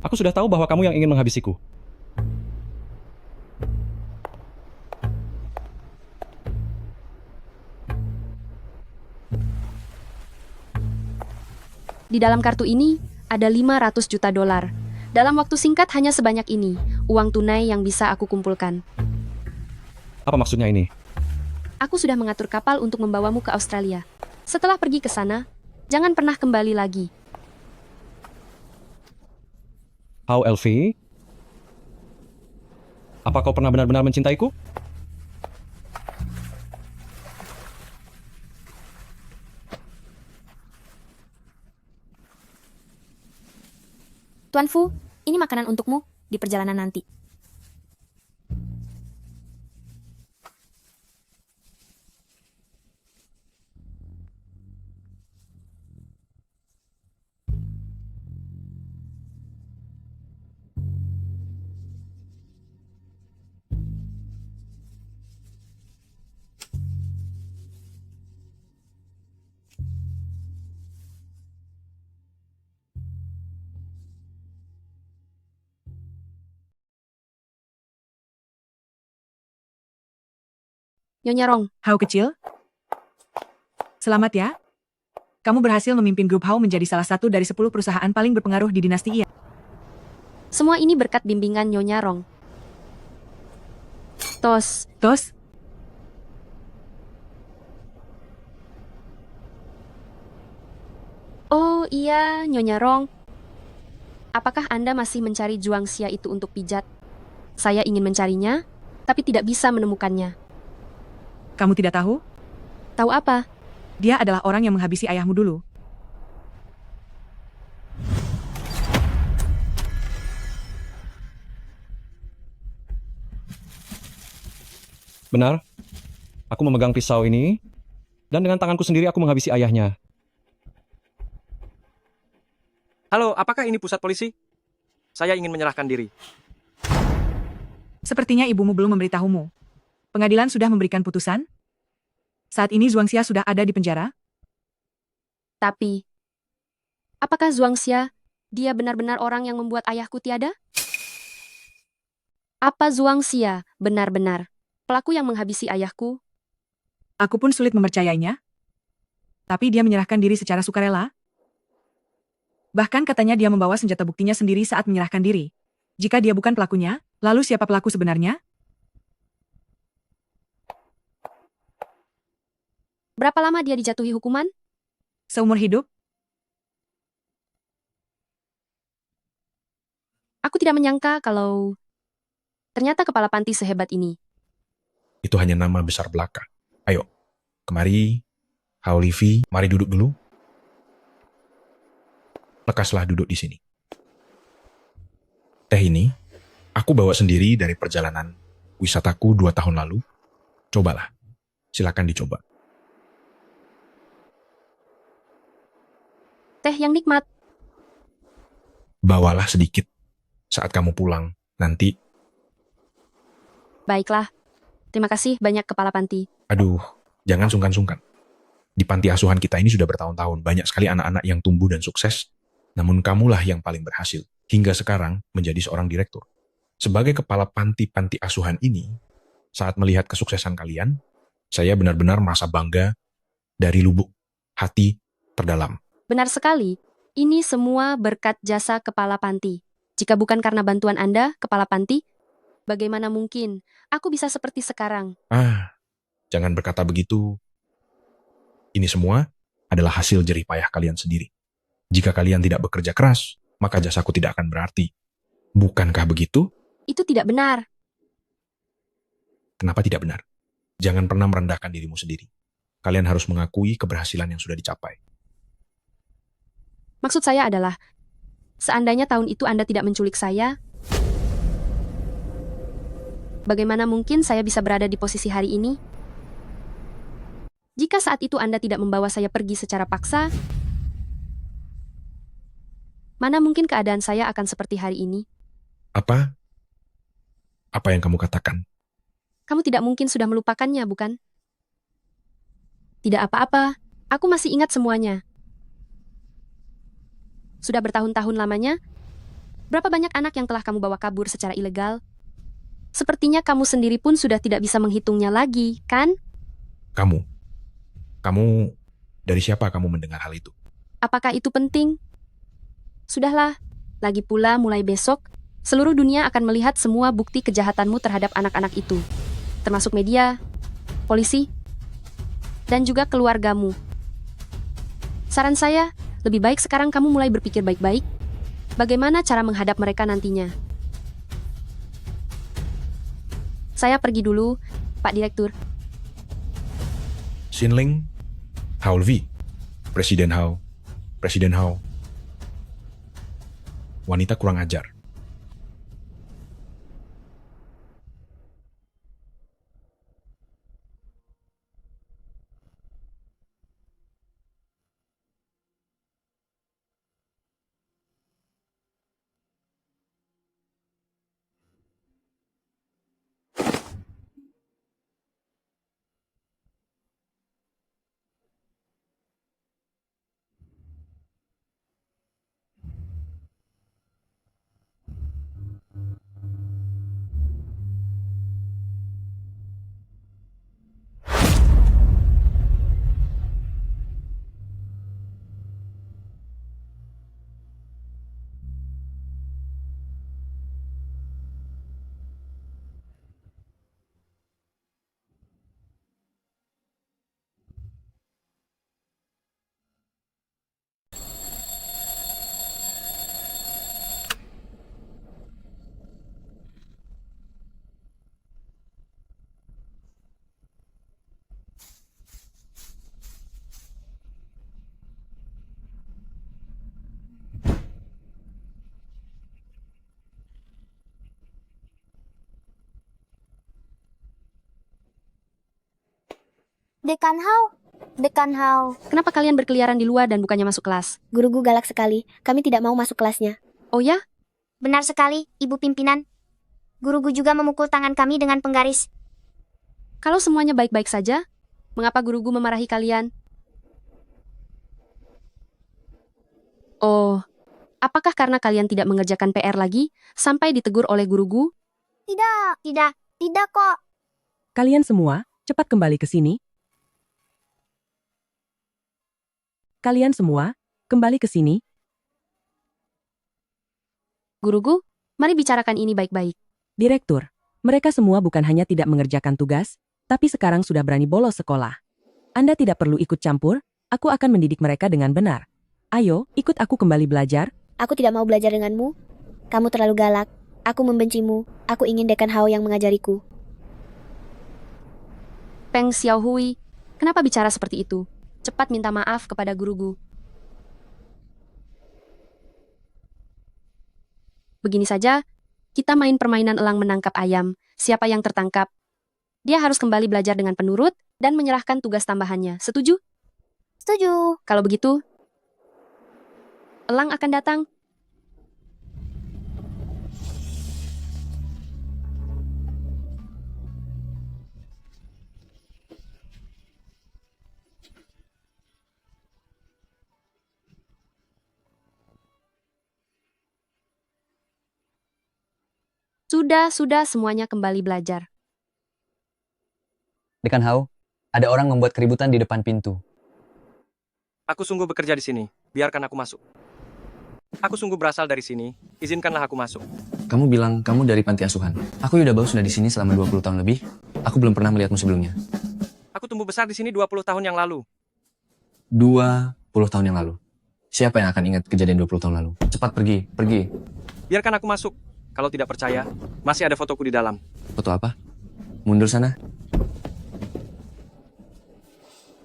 Aku sudah tahu bahwa kamu yang ingin menghabisiku. Di dalam kartu ini ada 500 juta dolar. Dalam waktu singkat hanya sebanyak ini, uang tunai yang bisa aku kumpulkan. Apa maksudnya ini? Aku sudah mengatur kapal untuk membawamu ke Australia. Setelah pergi ke sana, jangan pernah kembali lagi. Hao Elfie? Apa kau pernah benar-benar mencintaiku? Tuan Fu, ini makanan untukmu di perjalanan nanti. Nyonya Rong. Hao kecil. Selamat ya. Kamu berhasil memimpin grup Hao menjadi salah satu dari 10 perusahaan paling berpengaruh di dinasti Ia. Semua ini berkat bimbingan Nyonya Rong. Tos. Tos? iya, Nyonya Rong. Apakah Anda masih mencari Zhuangxia itu untuk pijat? Saya ingin mencarinya, tapi tidak bisa menemukannya. Kamu tidak tahu? Tahu apa? Dia adalah orang yang menghabisi ayahmu dulu. Benar. Aku memegang pisau ini, dan dengan tanganku sendiri aku menghabisi ayahnya. Halo, apakah ini pusat polisi? Saya ingin menyerahkan diri. Sepertinya ibumu belum memberitahumu. Pengadilan sudah memberikan putusan? Saat ini Zhuangxia sudah ada di penjara? Tapi, apakah Zhuangxia, dia benar-benar orang yang membuat ayahku tiada? Apa Zhuangxia benar-benar pelaku yang menghabisi ayahku? Aku pun sulit mempercayainya. Tapi dia menyerahkan diri secara sukarela. Bahkan katanya dia membawa senjata buktinya sendiri saat menyerahkan diri. Jika dia bukan pelakunya, lalu siapa pelaku sebenarnya? Berapa lama dia dijatuhi hukuman? Seumur hidup? Aku tidak menyangka kalau ternyata kepala panti sehebat ini. Itu hanya nama besar belaka. Ayo, kemari, Hao Livi, mari duduk dulu. Lekaslah duduk di sini. Teh ini, aku bawa sendiri dari perjalanan wisataku 2 tahun lalu. Cobalah, silakan dicoba. Teh yang nikmat. Bawalah sedikit saat kamu pulang nanti. Baiklah. Terima kasih banyak kepala panti. Aduh, jangan sungkan-sungkan. Di panti asuhan kita ini sudah bertahun-tahun, banyak sekali anak-anak yang tumbuh dan sukses, namun kamulah yang paling berhasil, hingga sekarang menjadi seorang direktur. Sebagai kepala panti-panti asuhan ini, saat melihat kesuksesan kalian, saya benar-benar merasa bangga dari lubuk hati terdalam. Benar sekali. Ini semua berkat jasa kepala panti. Jika bukan karena bantuan Anda, kepala panti, bagaimana mungkin aku bisa seperti sekarang? Jangan berkata begitu. Ini semua adalah hasil jerih payah kalian sendiri. Jika kalian tidak bekerja keras, maka jasaku tidak akan berarti. Bukankah begitu? Itu tidak benar. Kenapa tidak benar? Jangan pernah merendahkan dirimu sendiri. Kalian harus mengakui keberhasilan yang sudah dicapai. Maksud saya adalah, seandainya tahun itu Anda tidak menculik saya, bagaimana mungkin saya bisa berada di posisi hari ini? Jika saat itu Anda tidak membawa saya pergi secara paksa, mana mungkin keadaan saya akan seperti hari ini? Apa? Apa yang kamu katakan? Kamu tidak mungkin sudah melupakannya, bukan? Tidak apa-apa, aku masih ingat semuanya. Sudah bertahun-tahun lamanya, berapa banyak anak yang telah kamu bawa kabur secara ilegal? Sepertinya kamu sendiri pun sudah tidak bisa menghitungnya lagi, kan? Kamu dari siapa kamu mendengar hal itu? Apakah itu penting? Sudahlah, lagi pula mulai besok, seluruh dunia akan melihat semua bukti kejahatanmu terhadap anak-anak itu, termasuk media, polisi, dan juga keluargamu. Saran saya, lebih baik sekarang kamu mulai berpikir baik-baik, bagaimana cara menghadap mereka nantinya. Saya pergi dulu, Pak Direktur. Xinling, Hao Livi, Presiden Hao, wanita kurang ajar. Dekan Hao. Dekan Hao. Kenapa kalian berkeliaran di luar dan bukannya masuk kelas? Guruku galak sekali. Kami tidak mau masuk kelasnya. Oh ya? Benar sekali, Ibu Pimpinan. Guruku juga memukul tangan kami dengan penggaris. Kalau semuanya baik-baik saja, mengapa guruku memarahi kalian? Oh, apakah karena kalian tidak mengerjakan PR lagi sampai ditegur oleh guruku? Tidak kok. Kalian semua, cepat kembali ke sini. Kalian semua, kembali ke sini. Guruku, mari bicarakan ini baik-baik. Direktur, mereka semua bukan hanya tidak mengerjakan tugas, tapi sekarang sudah berani bolos sekolah. Anda tidak perlu ikut campur, aku akan mendidik mereka dengan benar. Ayo, ikut aku kembali belajar. Aku tidak mau belajar denganmu. Kamu terlalu galak. Aku membencimu. Aku ingin Dekan Hao yang mengajariku. Peng Xiaohui, kenapa bicara seperti itu? Cepat minta maaf kepada guruku. Begini saja, kita main permainan elang menangkap ayam. Siapa yang tertangkap? Dia harus kembali belajar dengan penurut dan menyerahkan tugas tambahannya. Setuju? Setuju. Kalau begitu, elang akan datang. Sudah semuanya kembali belajar. Dekan Hao, ada orang membuat keributan di depan pintu. Aku sungguh bekerja di sini. Biarkan aku masuk. Aku sungguh berasal dari sini. Izinkanlah aku masuk. Kamu bilang kamu dari panti asuhan. Aku Yuda Bau sudah di sini selama 20 tahun lebih. Aku belum pernah melihatmu sebelumnya. Aku tumbuh besar di sini 20 tahun yang lalu. 20 tahun yang lalu. Siapa yang akan ingat kejadian 20 tahun lalu? Cepat pergi. Biarkan aku masuk. Kalau tidak percaya, masih ada fotoku di dalam. Foto apa? Mundur sana.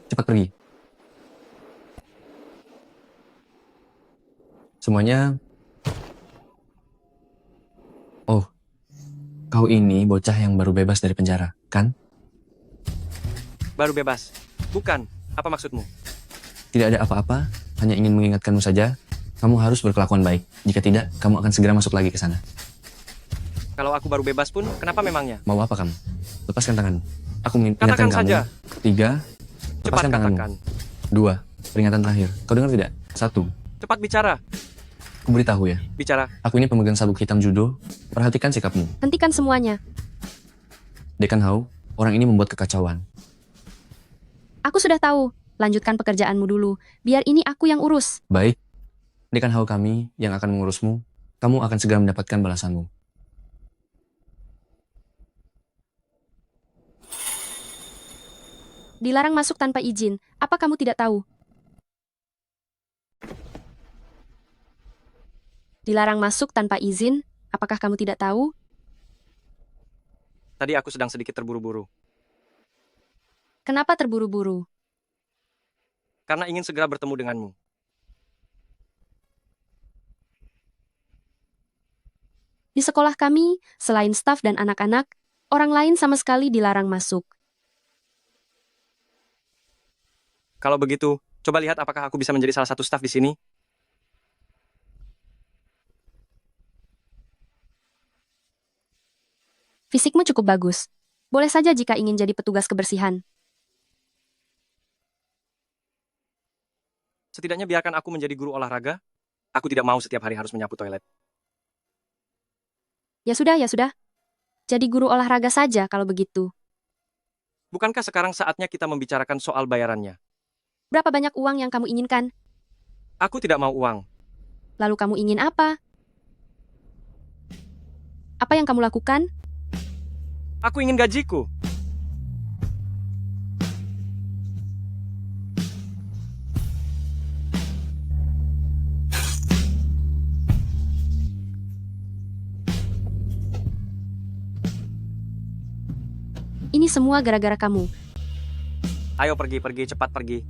Cepat pergi. Semuanya. Oh, kau ini bocah yang baru bebas dari penjara, kan? Baru bebas. Bukan. Apa maksudmu? Tidak ada apa-apa, hanya ingin mengingatkanmu saja. Kamu harus berkelakuan baik. Jika tidak, kamu akan segera masuk lagi ke sana. Kalau aku baru bebas pun, kenapa memangnya? Mau apa kamu? Lepaskan tanganmu. Aku Katakan mengingatkan kamu. saja. 3. Cepat Lepaskan tanganmu. katakan. 2. Peringatan terakhir. Kau dengar tidak? 1. Cepat bicara. Aku beritahu ya. Bicara. Aku ini pemegang sabuk hitam judo. Perhatikan sikapmu. Hentikan semuanya. Dekan Hao, orang ini membuat kekacauan. Aku sudah tahu. Lanjutkan pekerjaanmu dulu. Biar ini aku yang urus. Baik. Dekan Hao kami yang akan mengurusmu. Kamu akan segera mendapatkan balasanmu. Dilarang masuk tanpa izin. Apa kamu tidak tahu? Dilarang masuk tanpa izin. Apakah kamu tidak tahu? Tadi aku sedang sedikit terburu-buru. Kenapa terburu-buru? Karena ingin segera bertemu denganmu. Di sekolah kami, selain staf dan anak-anak, orang lain sama sekali dilarang masuk. Kalau begitu, coba lihat apakah aku bisa menjadi salah satu staf di sini. Fisikmu cukup bagus. Boleh saja jika ingin jadi petugas kebersihan. Setidaknya biarkan aku menjadi guru olahraga. Aku tidak mau setiap hari harus menyapu toilet. Ya sudah. Jadi guru olahraga saja kalau begitu. Bukankah sekarang saatnya kita membicarakan soal bayarannya? Berapa banyak uang yang kamu inginkan? Aku tidak mau uang. Lalu kamu ingin apa? Apa yang kamu lakukan? Aku ingin gajiku. Ini semua gara-gara kamu. Ayo pergi, cepat pergi.